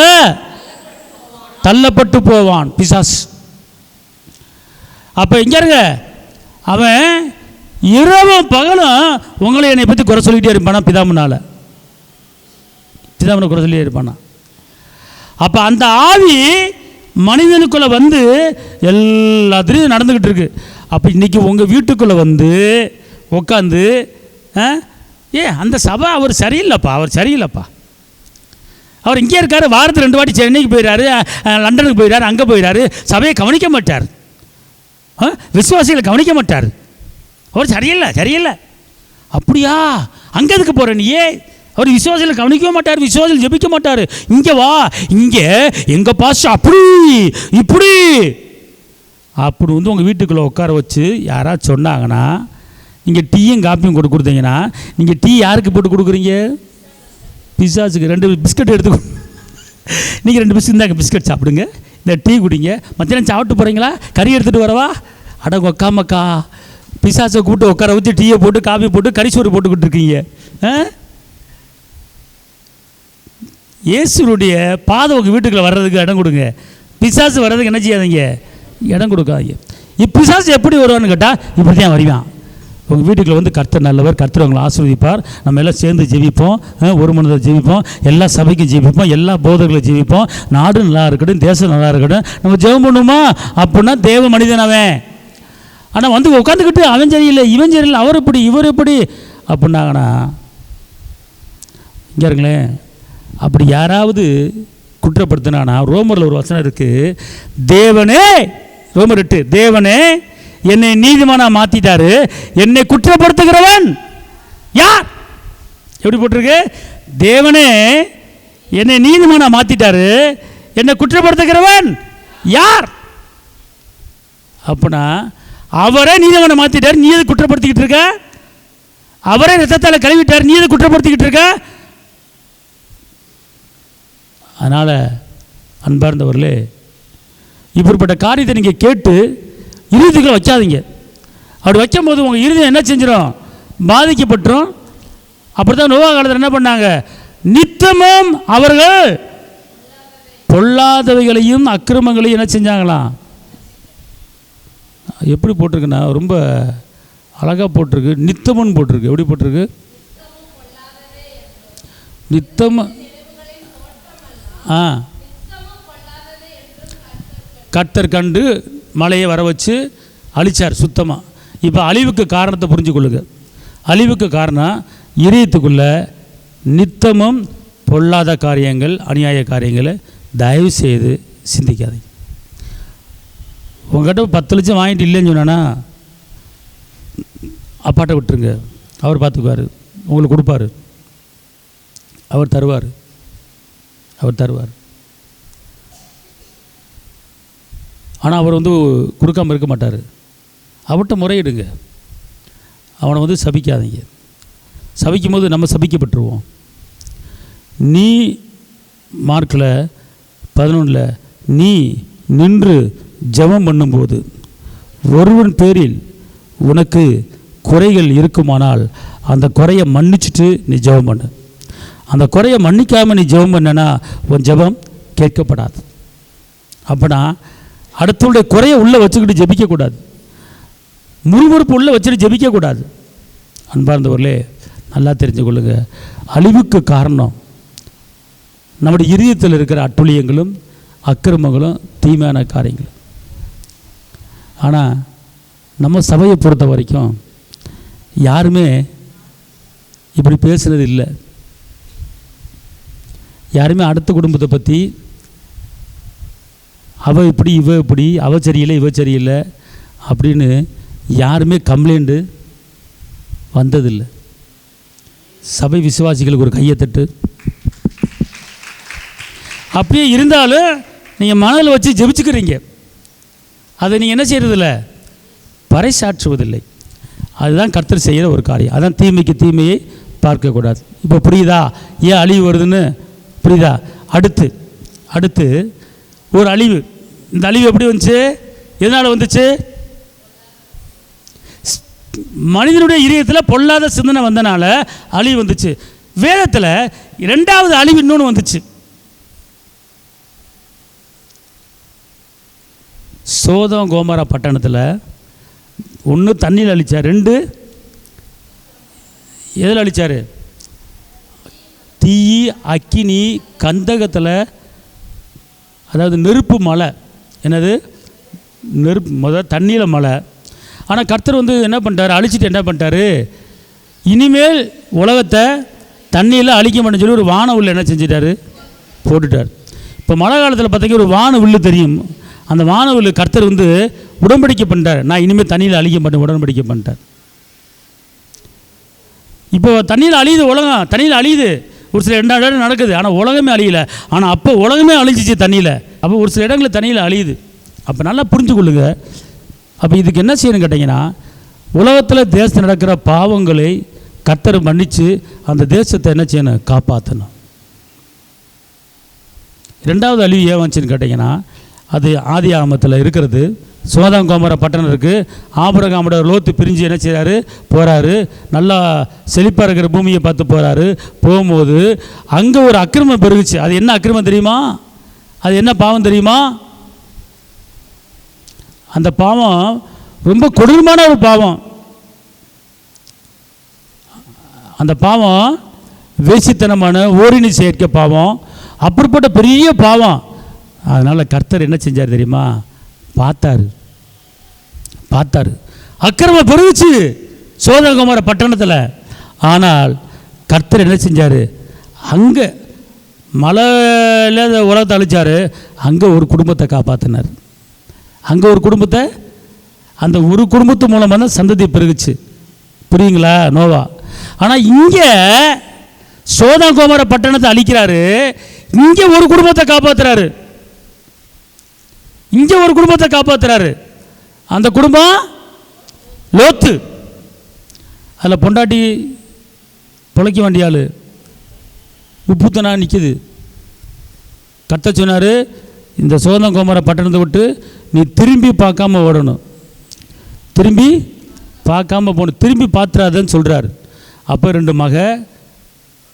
[SPEAKER 1] தள்ளப்பட்டு போவான் பிசாஸ். அப்போ இங்கே இருங்க, அவன் இரவும் பகலும் உங்களை என்னை பற்றி குறை சொல்லிக்கிட்டே இருப்பானா, பிதாமுனால குறை சொல்லிட்டே இருப்பானா. அப்போ அந்த ஆவி மனிதனுக்குள்ளே எல்லாத்துலேயும் நடந்துக்கிட்டு இருக்கு. அப்போ இன்றைக்கி உங்கள் வீட்டுக்குள்ளே உட்காந்து அந்த சபை அவர் சரியில்லைப்பா, அவர் இங்கே இருக்கார், வாரத்தில் 2 வாட்டி சென்னைக்கு போயிடாரு, லண்டனுக்கு போயிடாரு, அங்கே போயிடாரு, சபையை கவனிக்க மாட்டார், விசுவாசிகளை கவனிக்க மாட்டார், அவர் சரியில்லை. அப்படியா, அங்கே எதுக்கு போகிற நீயே? அவர் விசுவாசிகளை கவனிக்கவே மாட்டார், விசுவாசிகள் ஜெபிக்க மாட்டார். இங்கே வா, இங்கே எங்கள் பாஸ்டர் இப்படி உங்கள் வீட்டுக்குள்ளே உட்கார வச்சு யாராவது சொன்னாங்கன்னா, நீங்கள் டீயும் காப்பியும் கொடுத்தீங்கன்னா, நீங்கள் டீ யாருக்கு போட்டு கொடுக்குறீங்க? பிசாசுக்கு. 2 பிஸ்கட் எடுத்து நீங்கள் 2 இந்தாங்க பிஸ்கட் சாப்பிடுங்க, இந்த டீ குடிங்க, மத்தியானம் சாப்பிட்டு போகிறீங்களா, கறி எடுத்துகிட்டு வரவா? அட உக்காமக்கா, பிசாசை கூப்பிட்டு உட்கார வச்சு டீயை போட்டு காஃபி போட்டு கறிசோறு போட்டுக்கிட்டு இருக்கீங்க. இயேசுடைய பாதை உங்கள் வீட்டுக்குள்ளே வர்றதுக்கு இடம் கொடுங்க. பிசாசு வர்றதுக்கு என்ன செய்யாதீங்க, இடம் கொடுக்காதீங்க. பிசாசு எப்படி வருவான்னு கேட்டால் இப்படி தான் வருவான். உங்கள் வீட்டுக்குள்ளே கர்த்தர் நல்லவர், கர்த்தர் உங்களை ஆசீர்வதிப்பார், நம்ம எல்லாம் சேர்ந்து ஜெபிப்போம், ஒரு மனதில் ஜெபிப்போம், எல்லா சபைக்கும் ஜெபிப்போம், எல்லா போதகர்களும் ஜெபிப்போம், நாடு நல்லா இருக்கட்டும், தேசம் நல்லா இருக்கட்டும், நம்ம ஜெபம் பண்ணுமா? அப்படின்னா தேவ மனிதன் அவன். ஆனால் உட்காந்துக்கிட்டு அவன் சரியில்லை, இவன் சரியில்லை, அவர் எப்படி இவர் எப்படி அப்படின்னாங்கண்ணா, இங்கே இருங்களேன். அப்படி யாராவது குற்றப்படுத்தினானா, ரோமரில் ஒரு வசனம் இருக்குது, தேவனே, ரோமர் 8, தேவனே என்னை நீதிமானா மாற்றிட்டாரு, என்னை குற்றப்படுத்துகிறவன் யார்? எப்படி போட்டிருக்கு? தேவனே என்னை நீதிமானா மாற்றிட்டாரு, என்னை குற்றப்படுத்துகிறவன் யார்? அப்படின்னா அவரே நீதிமானை மாற்றிட்டார், நீ எது குற்றப்படுத்திக்கிட்டு இருக்க? அவரே ரத்தத்தால் கழுவிட்டார், நீ எது குற்றப்படுத்திக்கிட்டு இருக்க? அதனால் அன்பார்ந்தவர்களே, இப்படிப்பட்ட காரியத்தை நீங்கள் கேட்டு இருதயத்துக்குள்ள வச்சாதீங்க. அப்படி வைக்கும் போது உங்கள் இருதயம் என்ன செஞ்சிடும்? பாதிக்கப்பட்டுரும். அப்படி தான் நோவா காலத்தில் என்ன பண்ணாங்க? நித்தமும் அவர்கள் பொல்லாதவைகளையும் அக்கிரமங்களையும் என்ன செஞ்சாங்களாம்? எப்படி போட்டிருக்குன்னா ரொம்ப அழகாக போட்டிருக்கு, நித்தமும் போட்டிருக்கு. எப்படி போட்டிருக்கு? நித்தம் கர்த்தர் கண்டு மழையை வர வச்சு அழிச்சார் சுத்தமாக. இப்போ அழிவுக்கு காரணத்தை புரிஞ்சு கொள்ளுங்க. அழிவுக்கு காரணம் இதயத்துக்குள்ள நித்தமும் பொல்லாத காரியங்கள், அநியாய காரியங்களை தயவு செய்து சிந்திக்காதீங்க. உங்கள்கிட்ட 10 லட்சம் வாங்கிட்டு இல்லைன்னு சொன்னான்னா அப்பாட்ட விட்டுருங்க. அவர் பார்த்துக்குவார், உங்களுக்கு கொடுப்பார், அவர் தருவார். ஆனால் அவர் கொடுக்காமல் இருக்க மாட்டார். அவர்கிட்ட முறையிடுங்க, அவனை சபிக்காதீங்க. சபிக்கும் போது நம்ம சபிக்கப்பட்டுருவோம். நீ மார்க்கில் 11 நீ நின்று ஜெபம் பண்ணும்போது ஒருவன் பேரில் உனக்கு குறைகள் இருக்குமானால் அந்த குறையை மன்னிச்சுட்டு நீ ஜெபம் பண்ணு. அந்த குறையை மன்னிக்காமல் நீ ஜெபம் பண்ணனா உன் ஜெபம் கேட்கப்படாது. அப்போனா அடுத்தவருடைய குறையை உள்ளே வச்சுக்கிட்டு ஜெபிக்கக்கூடாது, முறுமுறுப்பு உள்ளே வச்சுட்டு ஜெபிக்கக்கூடாது. அன்பார்ந்தவர்களே, நல்லா தெரிஞ்சு கொள்ளுங்க, அழிவுக்கு காரணம் நம்முடைய இதயத்தில் இருக்கிற அட்டுழியங்களும் அக்கிரமங்களும் தீமையான காரியங்களும். ஆனால் நம்ம சபையை பொறுத்த வரைக்கும் யாருமே இப்படி பேசுகிறது இல்லை. யாருமே அடுத்த குடும்பத்தை பற்றி அவ இப்படி இவ இப்படி, அவ சரியில்லை இவ சரியில்லை அப்படின்னு யாருமே கம்ப்ளைண்ட்டு வந்ததில்லை. சபை விசுவாசிகளுக்கு ஒரு கையை தட்டு. அப்படியே இருந்தாலும் நீங்கள் மனதில் வச்சு ஜெபிச்சுக்கிறீங்க, அதை நீங்கள் என்ன செய்கிறதில்ல, பறைசாற்றுவதில்லை. அதுதான் கர்த்தர் செய்கிற ஒரு காரியம். அதான் தீமைக்கு தீமையை பார்க்கக்கூடாது. இப்போ புரியுதா ஏன் அழிவு வருதுன்னு? புரியுதா? அடுத்து ஒரு அழிவு. இந்த அழிவு எப்படி வந்துச்சு? எதனால் வந்துச்சு? மனிதனுடைய இதயத்தில் பொல்லாத சிந்தனை வந்தனால அழிவு வந்துச்சு. வேதத்தில் 2வது அழிவு இன்னொன்று வந்துச்சு. சோதம் கோமரா பட்டணத்தில் 1 தண்ணியில் அழிச்சார், 2 எதில் அழிச்சார்? தீ, அக்கினி, கந்தகத்தில், அதாவது நெருப்பு மலை. என்னது? நெருப்பு முதல் தண்ணியில் மலை. ஆனால் கர்த்தர் என்ன பண்ணிட்டார்? அழிச்சிட்டு என்ன பண்ணிட்டார்? இனிமேல் உலகத்தை தண்ணியில் அழிக்க மாட்டேன்னு சொல்லி ஒரு வானவில் என்ன செஞ்சிட்டார்? போட்டுட்டார். இப்போ மழை காலத்தில் பார்த்தீங்கன்னா ஒரு வானவில் தெரியும். அந்த வானவில் கர்த்தர் உடன்படிக்கை பண்ணிட்டார், நான் இனிமேல் தண்ணியில் அழிக்க மாட்டேன், உடன்படிக்கை பண்ணிட்டார். இப்போ தண்ணியில் அழியுது உலகம், தண்ணியில் அழியுது. ஒரு சில இடம் நடக்குது, ஆனால் உலகமே அழியலை. ஆனால் அப்போ உலகமே அழிஞ்சிச்சு தண்ணியில். அப்போ ஒரு சில இடங்களில் தண்ணியில் அழியுது. அப்போ நல்லா புரிஞ்சு கொள்ளுங்க. அப்போ இதுக்கு என்ன செய்யணும்னு கேட்டிங்கன்னா, உலகத்தில் தேசத்தில் நடக்கிற பாவங்களை கர்த்தர் மன்னித்து அந்த தேசத்தை என்ன செய்யணும்? காப்பாற்றணும். 2வது அழிவு ஏன் வந்துச்சுன்னு கேட்டிங்கன்னா, அது ஆதியாகமத்தில் இருக்கிறது. சோதம் கோமரா பட்டணம் இருக்குது. ஆபிரகாமோட லோத்து பிரிஞ்சு என்ன செய்கிறாரு? போகிறாரு. நல்லா செழிப்பாக இருக்கிற பூமியை பார்த்து போகிறாரு. போகும்போது அங்கே ஒரு அக்கிரமம் பெருகுச்சு. அது என்ன அக்கிரமம் தெரியுமா? அது என்ன பாவம் தெரியுமா? அந்த பாவம் ரொம்ப கொடூரமான ஒரு பாவம். அந்த பாவம் வேசித்தனமான ஓரினி சேர்க்க பாவம், அப்படிப்பட்ட பெரிய பாவம். அதனால் கர்த்தர் என்ன செஞ்சார் தெரியுமா? பார்த்தாரு. அக்கிரமம் பெருகுச்சு சோதம் கோமரா பட்டணத்தில். ஆனால் கர்த்தர் என்ன செஞ்சார்? அங்கே மலையில் உலகத்தை அழிச்சார், அங்கே ஒரு குடும்பத்தை காப்பாற்றினார். அங்கே ஒரு குடும்பத்தை, அந்த ஒரு குடும்பத்து மூலமாக தான் சந்ததி பெருகுச்சு. புரியுங்களா? நோவா. ஆனால் இங்கே சோதம் கோமரா பட்டணத்தை அழிக்கிறாரு, இங்கே ஒரு குடும்பத்தை காப்பாற்றுறாரு. இங்கே ஒரு குடும்பத்தை காப்பாற்றுறாரு. அந்த குடும்பம் லோத்து. அதில் பொண்டாட்டி பிழைக்க வேண்டிய ஆள் உப்புத்தனா நிற்கிது. கர்த்தர் சொன்னார், இந்த சோதம் கோமரா பட்டணத்தை விட்டு நீ திரும்பி பார்க்காம ஓடணும், திரும்பி பார்க்காம போகணும், திரும்பி பார்த்துறாதுன்னு சொல்கிறார். அப்போ 2 மக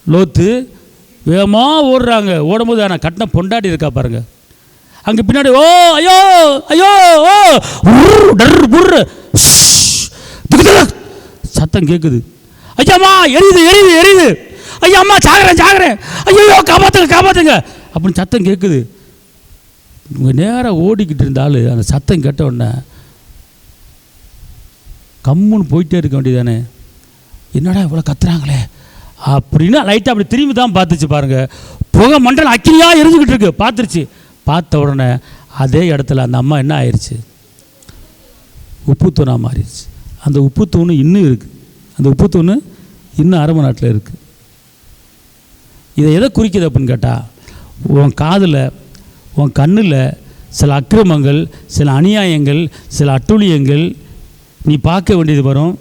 [SPEAKER 1] லோத்து வேகமாக ஓடுறாங்க. ஓடும்போது ஆனால் கட்டின பொண்டாட்டி இருக்கா பாருங்க. அங்கே பின்னாடி ஓ ஐயோ ஐயோ ஓ புர்ரு சத்தம் கேட்குது. ஐயாம்மா எரியுது எரியுது எரியுது, ஐயா அம்மா சாகிறேன், ஐயோ காப்பாற்றுங்க அப்படின்னு சத்தம் கேட்குது. உங்கள் நேராக ஓடிக்கிட்டு இருந்தாலும் அந்த சத்தம் கேட்ட உடனே கம்முன்னு போயிட்டே இருக்க வேண்டியதானே. என்னடா இவ்வளோ கத்துறாங்களே அப்படின்னு லைட்டாக அப்படி திரும்பி தான் பார்த்துச்சு பாருங்கள். புகை மண்டலம் அக்கினியாக எரிஞ்சுக்கிட்டு இருக்கு. பார்த்துருச்சு. பார்த்த உடனே அதே இடத்துல அந்த அம்மா என்ன ஆயிடுச்சு? உப்பு தூணாக மாறிடுச்சு. அந்த உப்பு தூண் இன்னும் இருக்குது. அந்த உப்பு தூண் இன்னும் அரபு நாட்டில் இருக்குது. இதை எதை குறிக்குது அப்படின்னு கேட்டால், உன் காதில் உன் கண்ணில் சில அக்கிரமங்கள், சில அநியாயங்கள், சில அட்டூழியங்கள் நீ பார்க்க வேண்டியது வரும்,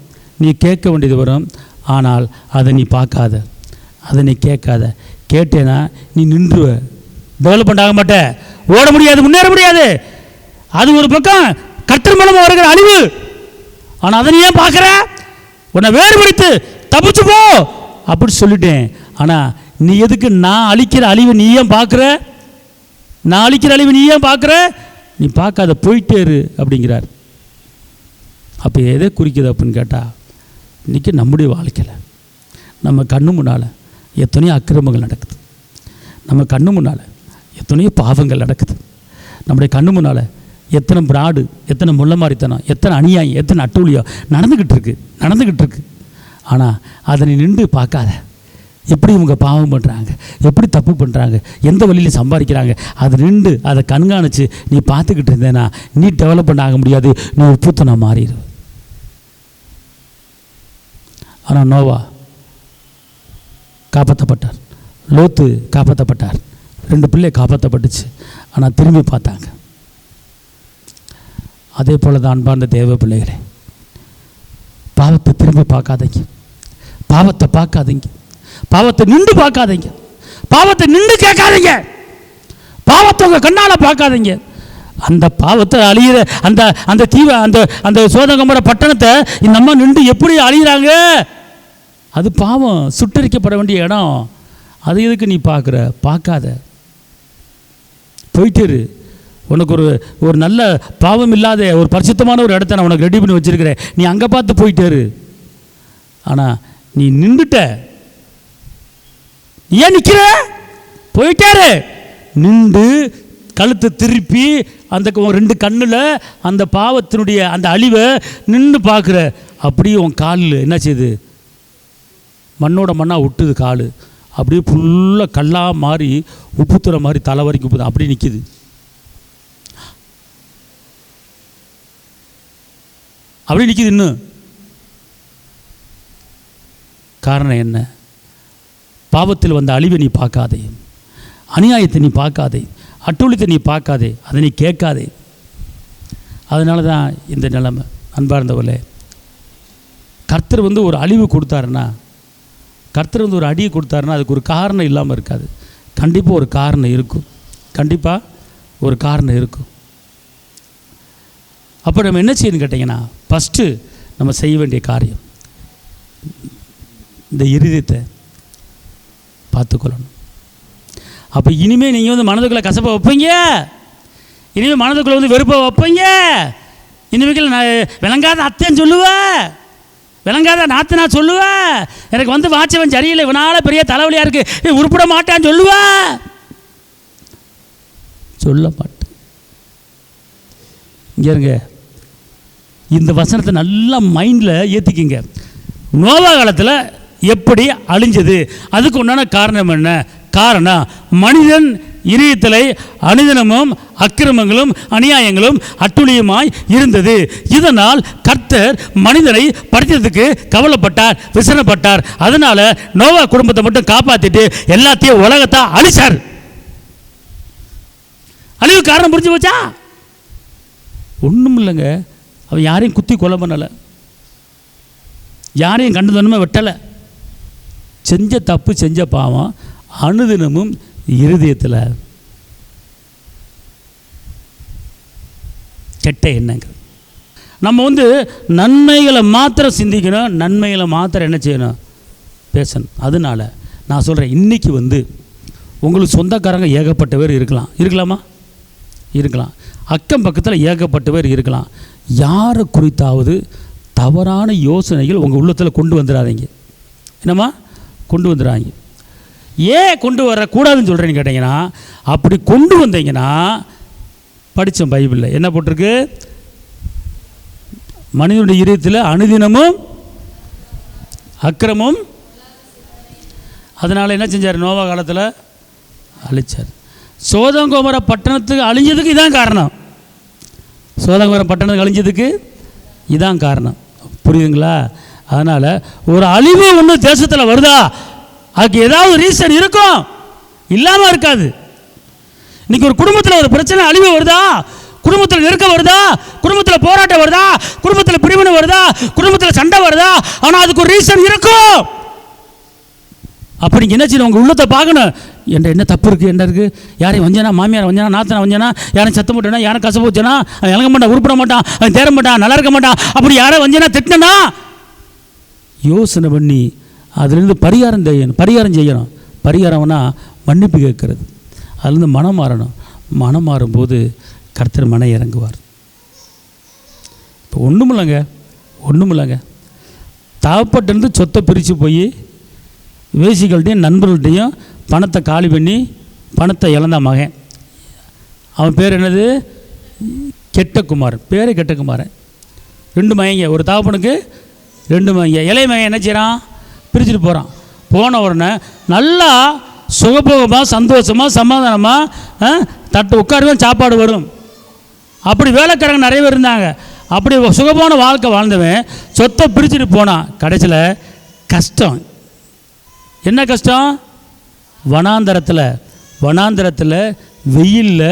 [SPEAKER 1] நீ கேட்க வேண்டியது வரும். ஆனால் அதை நீ பார்க்காத, அதை நீ கேட்காத. கேட்டேன்னா நீ நின்றுவ, டெவலப்மெண்ட் ஆக மாட்ட, ஓட முடியாது, முன்னேற முடியாது. அது ஒரு பக்கம் கர்த்தர் மூலமாக வருகிற அழிவு. ஆனால் அதை நீ ஏன் பார்க்குற? உன்னை வேறுபடுத்து, தப்பிச்சு போ அப்படி சொல்லிட்டேன். ஆனால் நீ எதுக்கு நான் அழிக்கிற அழிவை நீ ஏன் பார்க்குற? நான் அழிக்கிற அழிவை நீ ஏன் பார்க்குற? நீ பார்க்காத, போயிட்டே இரு அப்படிங்கிறார். அப்போ எதை குறிக்குது அப்படின்னு கேட்டால், இன்றைக்கி நம்முடைய வாழ்க்கையில் நம்ம கண்ணு முன்னால் எத்தனையோ அக்கிரமங்கள் நடக்குது, நம்ம கண்ணு முன்னால் எத்தனையோ பாவங்கள் நடக்குது, நம்முடைய கண்ணு முன்னால் எத்தனை பிராடு, எத்தனை முள்ளமாரித்தனம், எத்தனை அநியாயம், எத்தனை அட்டூழியம் நடந்துக்கிட்டு இருக்கு. ஆனால் அதை நீ நின்று பார்க்காத. எப்படி இவங்க பாவம் பண்ணுறாங்க, எப்படி தப்பு பண்ணுறாங்க, எந்த வழியில் சம்பாதிக்கிறாங்க, அதை நின்று அதை கண்காணித்து நீ பார்த்துக்கிட்டு இருந்தேன்னா நீ டெவலப்மெண்ட் ஆக முடியாது, நீ உப்புத்தனா மாறிடு. ஆனால் நோவா காப்பாற்றப்பட்டார், லோத்து காப்பாற்றப்பட்டார், 2 பிள்ளை காப்பாற்றப்பட்டுச்சு. ஆனால் திரும்பி பார்த்தாங்க. அதே போல் தான் அன்பார்ந்த தேவ பிள்ளைகளே, பாவத்தை திரும்பி பார்க்காதீங்க, பாவத்தை பார்க்காதீங்க, பாவத்தை நின்று பார்க்காதீங்க, பாவத்தை நின்று கேட்காதீங்க, பாவத்தை உங்கள் கண்ணால் பார்க்காதீங்க. அந்த பாவத்தை அழியிற அந்த அந்த தீவ அந்த அந்த சோதங்கமர பட்டணத்தை இந்த அம்மா நின்று எப்படி அழிகிறாங்க? அது பாவம், சுட்டரிக்கப்பட வேண்டிய இடம். அது எதுக்கு நீ பார்க்குற? பார்க்காத, போயிட்டு இரு. உனக்கு ஒரு நல்ல பாவம் இல்லாத ஒரு பரிசுத்தமான ஒரு இடத்த நான் உனக்கு ரெடி பண்ணி வச்சுருக்கிறேன், நீ அங்கே பார்த்து போயிட்டே இரு. ஆனால் நீ நின்றுட்ட, ஏன் நிற்கிற? போயிட்டாரு. நின்று கழுத்தை திருப்பி அந்த 2 கண்ணில் அந்த பாவத்தினுடைய அந்த அழிவை நின்று பார்க்குற. அப்படியே உன் காலில் என்ன செய்யுது? மண்ணோட மண்ணாக விட்டுது கால். அப்படியே ஃபுல்லாக கல்லாக மாறி உப்புத்துறை மாதிரி தலை வரைக்கும் உப்புது அப்படி நிற்கிது. அப்படி நிற்கிது. இன்னும் காரணம் என்ன? பாவத்தில் வந்த அழிவை நீ பார்க்காதே, அநியாயத்தை நீ பார்க்காதே, அட்டூழியத்தை நீ பார்க்காதே, அதை நீ கேட்காதே. அதனால தான் இந்த நிலைமை. அன்பார்ந்தவர்களே, கர்த்தர் ஒரு அழிவு கொடுத்தாருன்னா, கர்த்தர் ஒரு அடியை கொடுத்தாருன்னா அதுக்கு ஒரு காரணம் இல்லாமல் இருக்காது. கண்டிப்பாக ஒரு காரணம் இருக்கும், கண்டிப்பாக ஒரு காரணம் இருக்கும். அப்போ நம்ம என்ன செய்யணும்னு கேட்டிங்கன்னா, ஃபஸ்ட்டு நம்ம செய்ய வேண்டிய காரியம் இந்த இருதயத்தை பார்த்துக்கொள்ளணும். அப்போ இனிமேல் நீங்கள் மனதுக்குள்ளே கசப்பை வைப்பீங்க, இனிமேல் மனதுக்குள்ளே வெறுப்பை வைப்பீங்க, இனிமேல் நான் விளங்காத அத்தைன்னு சொல்லுவேன், விளங்காத நாத்து நான் சொல்லுவேன், எனக்கு வாட்சவன் சரியில்லை, இவனால் பெரிய தலைவலியாக இருக்குது, உருப்பிட மாட்டான்னு சொல்லுவேன். சொல்ல மாட்டேன். இங்கே இருங்க, இந்த வசனத்தை நல்லா மைண்டில் ஏற்றிக்கிங்க. நோவா காலத்தில் எப்படி அழிஞ்சது, அதுக்கு உண்டான காரணம் என்ன? காரணம் மனிதன் இதயத்திலே அனுதினமும் அக்கிரமங்களும் அநியாயங்களும் அட்டுழியமாய் இருந்தது. இதனால் கர்த்தர் மனிதனை படைத்ததுக்கு கவலைப்பட்டார், விசனப்பட்டார். அதனால நோவா குடும்பத்தை மட்டும் காப்பாற்றிட்டு எல்லாத்தையும் உலகத்தை அழிச்சார். அழிவு காரணம் புரிஞ்சு போச்சா? ஒன்றும் இல்லைங்க. அவன் யாரையும் குத்தி கொலை பண்ணலை, யாரையும் கண்டு தன்மை வெட்டலை. செஞ்ச தப்பு, செஞ்ச பாவம் அனுதினமும் இருதயத்தில் கெட்ட எண்ணங்கள். நம்ம நன்மைகளை மாத்திரம் சிந்திக்கணும், நன்மைகளை மாத்திரம் என்ன செய்யணும்? பேசணும். அதனால நான் சொல்கிறேன், இன்றைக்கி உங்களுக்கு சொந்தக்காரங்க ஏகப்பட்ட பேர் இருக்கலாமா? இருக்கலாம். அக்கம் பக்கத்தில் ஏகப்பட்ட பேர் இருக்கலாம். யாரை குறித்தாவது தவறான யோசனைகள் உங்கள் உள்ளத்தில் கொண்டு வந்துடாதீங்க. என்னம்மா? கொண்டு வந்துடாதீங்க. ஏன் கொண்டு வரக்கூடாதுன்னு சொல்கிறேன்னு கேட்டிங்கன்னா, அப்படி கொண்டு வந்தீங்கன்னா, படித்தோம் பைபிளில் என்ன போட்டிருக்கு? மனிதனுடைய இதயத்தில் அனுதினமும் அக்கிரமும். அதனால் என்ன செஞ்சார்? நோவா காலத்தில் அழிச்சார். சோதங்கோமர பட்டணத்துக்கு அழிஞ்சதுக்கு இதான் காரணம். சோதங்கோமர பட்டணத்துக்கு அழிஞ்சதுக்கு இதான் காரணம். புரியுதுங்களா? அதனால் ஒரு அழிவு ஒன்று தேசத்தில் வருதா, அதுக்கு ஏதாவது ரீசன் இருக்கும், இல்லாமல் இருக்காது. இன்றைக்கி ஒரு குடும்பத்தில் ஒரு பிரச்சனை, அழிவு வருதா, குடும்பத்தில் நெருக்கம் வருதா, குடும்பத்தில் போராட்டம் வருதா, குடும்பத்தில் பிரிவினை வருதா, குடும்பத்தில் சண்டை வருதா, ஆனால் அதுக்கு ஒரு ரீசன் இருக்கும். அப்போ நீங்கள் என்ன செய்யணும், உங்கள் உள்ளத்தை பார்க்கணும். என்ன தப்பு இருக்குது, என்ன இருக்குது, யாரையும் வஞ்சனா, மாமியார் வஞ்சனா, நாத்தனை வஞ்சனா, யாரும் சத்தம் போட்டனா, யாரும் கசப்பு வச்சனா, அவன் இறங்க மாட்டான், உருப்பிட மாட்டான், அவன் தேர மாட்டான், நல்லா இருக்க மாட்டான், அப்படி யாரை வஞ்சனா திட்டினா யோசனை பண்ணி அதுலேருந்து பரிகாரம் செய்யணும். பரிகாரம்னா மன்னிப்பு கேட்கறது, அதுலேருந்து மனம் மாறணும். மனம் மாறும்போது கர்த்தர் மனம் இறங்குவார். இப்போ ஒன்றும் இல்லைங்க, தாப்பட்டிருந்து சொத்தை பிரித்து போய் வேசிகள்கிட்டையும் நண்பர்கள்ட்டையும் பணத்தை காலி பண்ணி பணத்தை இழந்த மகன், அவன் பேர் என்னது, கெட்டகுமாரன். பேர் கெட்டகுமாரன். 2 மகங்க, ஒரு தாப்பனுக்கு 2 மகங்க. இளைய மகன் என்ன செய்கிறான், பிரிச்சுட்டு போகிறான். போன உடனே நல்லா சுகபோகமாக சந்தோஷமாக சமாதானமாக தட்டு உட்காருவேன், சாப்பாடு வரும். அப்படி வேலைக்காரங்க நிறைய பேர் இருந்தாங்க. அப்படி சுகமான வாழ்க்கை வாழ்ந்தவன் சொத்தை பிரிச்சுட்டு போனான். கடைசியில் கஷ்டம். என்ன கஷ்டம், வனாந்தரத்தில் வெயிலில்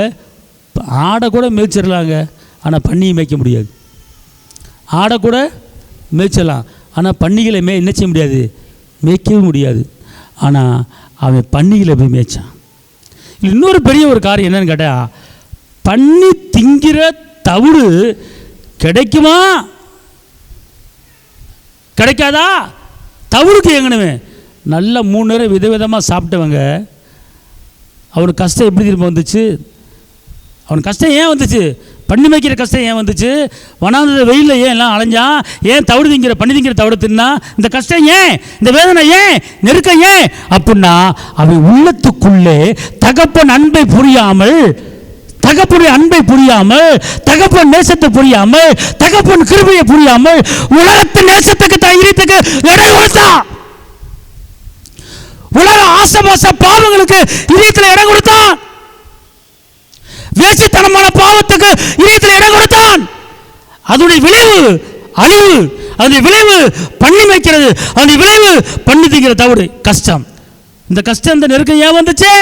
[SPEAKER 1] ஆடை கூட மேய்ச்சிடலாங்க, ஆனால் பன்னியை மேய்க்க முடியாது. ஆடை கூட மேய்ச்சிடலாம், ஆனால் பன்னிகளை என்ன செய்ய முடியாது, மேய்க்கவே முடியாது. ஆனால் அவன் பன்னிகளை போய் மேய்ச்சான். இன்னொரு பெரிய ஒரு காரியம் என்னன்னு கேட்டால், பன்னி திங்கிற தவிடு கிடைக்குமா கிடைக்காதா, தவிடுக்கு எங்கனுமே நல்லா 3 நேரம் விதவிதமாக சாப்பிட்டவங்க, அவனுக்கு கஷ்டம் எப்படி திரும்ப வந்துச்சு, அவனுக்கு கஷ்டம் ஏன் வந்துச்சு, பண்ணி வைக்கிற கஷ்டம் ஏன் வந்துச்சு, வனாந்தர வெயிலில் ஏன் எல்லாம் அலைஞ்சான், ஏன் பண்ணி திங்கிற தவிடு தின்னா, இந்த கஷ்டம் ஏன், இந்த வேதனை ஏன், நெருக்கம் ஏன் அப்படின்னா, அவன் உள்ளத்துக்குள்ளே தகப்பன் அன்பை புரியாமல், தகப்பன் நேசத்தை புரியாமல், தகப்பன் கிருபையை புரியாமல், உலகத்தின் நேசத்துக்கு தைரியத்துக்கு இடம் கொடுத்தான். உலக ஆசபாச பாவங்களுக்கு இதயத்தில் இடம் கொடுத்தான். வேசித்தனமான பாவத்துக்கு இதயத்தில் இடம் கொடுத்தான். அதனுடைய விளைவு அழிவு, அதனுடைய விளைவு பண்ணி வைக்கிறது, அதனுடைய விளைவு பண்ணி திங்கிற தவிடு கஷ்டம். இந்த கஷ்டம், இந்த நெருக்கம் ஏன் வந்துச்சு,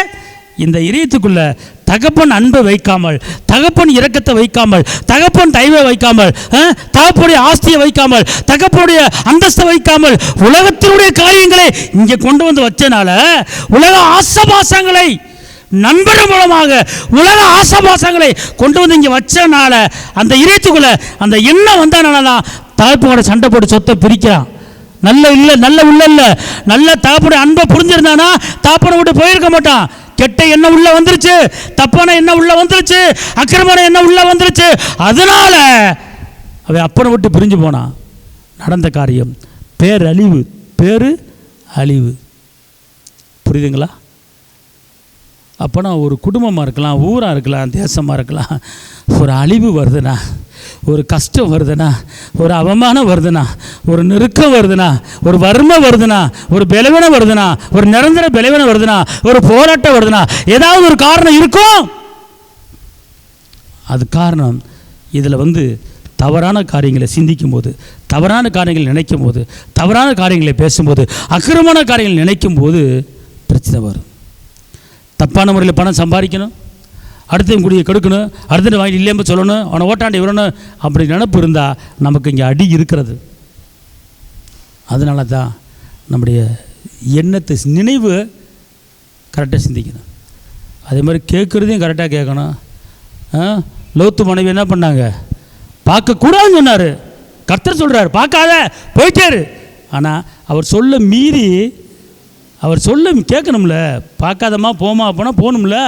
[SPEAKER 1] இந்த இதயத்துக்குள்ள தகப்பன் அன்பை வைக்காமல், தகப்பன் இரக்கத்தை வைக்காமல், தகப்பன் தயவை வைக்காமல், தகப்பனுடைய ஆஸ்தியை வைக்காமல், தகப்பனுடைய அந்தஸ்தை வைக்காமல், உலகத்தினுடைய காரியங்களை இங்கே கொண்டு வந்து வச்சனால, உலக ஆசபாசங்களை நண்பர் மூலமாக உலக ஆசபாசங்களை கொண்டு வந்து இங்கே வச்சனால, அந்த இதயத்துக்குள்ள அந்த எண்ணம் வந்தனால தான் தகப்பனோட சண்டை போட்டு சொத்தை பிரிக்கிறான். நல்ல உள்ள இல்லை, நல்ல தகப்பனுடைய அன்பை புரிஞ்சிருந்தானா தகப்பனை விட்டு போயிருக்க மாட்டான். கெட்ட எண்ணம் உள்ள வந்துருச்சு, தப்பான எண்ணம் உள்ள வந்துருச்சு, அக்கிரமான எண்ணம் உள்ள வந்துருச்சு. அதனால அவன் அப்பனை விட்டு பிரிஞ்சு போனான். நடந்த காரியம் பேரு அழிவு. புரியுதுங்களா? அப்போனா ஒரு குடும்பமாக இருக்கலாம், ஊராக இருக்கலாம், தேசமாக இருக்கலாம், ஒரு அழிவு வருதுன்னா, ஒரு கஷ்டம் வருதுன்னா, ஒரு அவமானம் வருதுன்னா, ஒரு நெருக்கம் வருதுன்னா, ஒரு வறுமை வருதுன்னா, ஒரு பலவீனம் வருதுன்னா, ஒரு நிரந்தர பலவீனம் வருதுன்னா, ஒரு போராட்டம் வருதுன்னா, ஏதாவது ஒரு காரணம் இருக்கும். அது காரணம் இதில் தவறான காரியங்களை சிந்திக்கும் போது, தவறான காரியங்களை நினைக்கும் போது, தவறான காரியங்களை பேசும்போது, அக்கிரமான காரியங்களை நினைக்கும் போது பிரச்சனை வரும். தப்பான முறையில் பணம் சம்பாதிக்கணும், அடுத்தவங்க கூடிய கெடுக்கணும், அடுத்த வாங்கி இல்லையம்ப சொல்லணும், அவனை ஓட்டாண்டி விடணும், அப்படி நினப்பு இருந்தால் நமக்கு இங்கே அடி இருக்கிறது. அதனால தான் நம்முடைய எண்ணத்தை நினைவு கரெக்டாக சிந்திக்கணும். அதே மாதிரி கேட்குறதையும் கரெக்டாக கேட்கணும். லோத்து மனைவி என்ன பண்ணாங்க, பார்க்கக்கூடாதுன்னு சொன்னார். கர்த்தர் சொல்கிறார் பார்க்காத போயிட்டாரு. ஆனால் அவர் சொல்ல மீறி, அவர் சொல்ல கேட்கணும்ல, பார்க்காதம்மா போமா அப்போனா போகணும்ல.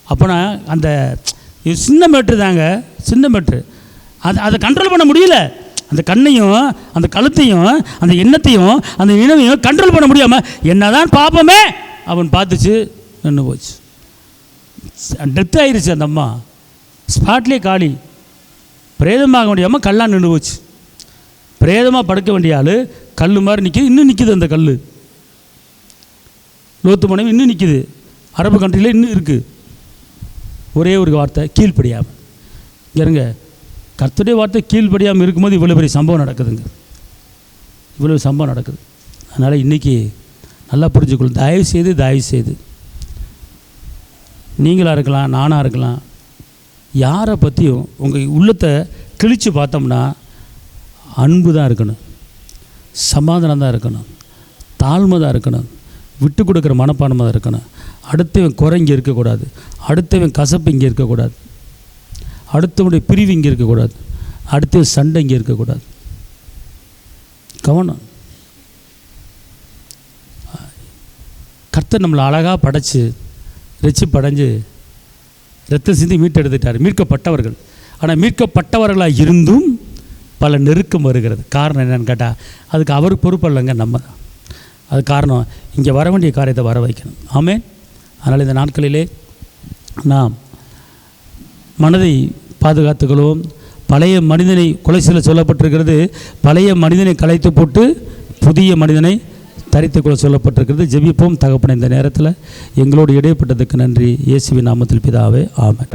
[SPEAKER 1] அப்போனா அந்த சின்ன மேட்ரு தாங்க, சின்ன மேட்ரு. அதை கண்ட்ரோல் பண்ண முடியல. அந்த கண்ணையும் அந்த கழுத்தையும் அந்த எண்ணத்தையும் அந்த இனவையும் கண்ட்ரோல் பண்ண முடியாமல் என்னதான் பார்ப்போமே அவன் பார்த்துச்சு, நின்று போச்சு. டெத் ஆயிடுச்சு. அந்த அம்மா ஸ்பாட்லேயே காலி. பிரேதமாக முடியாமல் கல்லாக நின்று போச்சு. பிரேதமாக படுக்க வேண்டிய ஆள் கல் மாதிரி நிற்கிது. இன்னும் நிற்கிது அந்த கல். லோத்து மனைவி இன்னும் நிற்கிது. அரபு கண்ட்ரியில் இன்னும் இருக்குது. ஒரே ஒரு வார்த்தை, கீழ்ப்படியாமல். இருங்க, கர்த்தருடைய வார்த்தை கீழ்ப்படியாமல் இருக்கும்போது இவ்வளோ பெரிய சம்பவம் நடக்குதுங்க. இவ்வளோ சம்பவம் நடக்குது. அதனால் இன்றைக்கி நல்லா புரிஞ்சுக்கொள்ளும். தயவுசெய்து நீங்களாக இருக்கலாம், நானாக இருக்கலாம், யாரை பற்றியும் உங்கள் உள்ளத்தை கிழித்து பார்த்தோம்னா அன்பு தான் இருக்கணும், சமாதானம் தான் இருக்கணும், தாழ்மை தான் இருக்கணும், விட்டு கொடுக்குற மனப்பான்மை தான் இருக்கணும். அடுத்தவன் குறை இங்கே இருக்கக்கூடாது, அடுத்தவன் கசப்பு இங்கே இருக்கக்கூடாது, அடுத்தவனுடைய பிரிவு இங்கே இருக்கக்கூடாது, அடுத்த சண்டை இங்கே இருக்கக்கூடாது. கவனம். கர்த்தர் நம்மளை அழகாக படைச்சு படைஞ்சு ரத்த சிந்தி மீட்டெடுத்துட்டார், மீட்கப்பட்டவர்கள். ஆனால் மீட்கப்பட்டவர்களாக இருந்தும் பல நெருக்கம் வருகிறது. காரணம் என்னென்னு கேட்டால் அதுக்கு அவர் பொறுப்பு இல்லைங்க, நம்ம தான். அது காரணம் இங்கே வர வேண்டிய காரியத்தை வர வைக்கணும். ஆமென். அதனால் இந்த நாட்களிலே நாம் மனதை பாதுகாத்துக்கொள்வோம். பழைய மனிதனை கொலை செய்ய சொல்லப்பட்டிருக்கிறது. பழைய மனிதனை கலைத்து போட்டு புதிய மனிதனை தரித்துக்கொள்ள சொல்லப்பட்டிருக்கிறது. ஜெபிப்போம். தகப்பனே, இந்த நேரத்தில் எங்களோடு இடைப்பட்டதுக்கு நன்றி. இயேசுவின் நாமத்தில் பிதாவே, ஆமென்.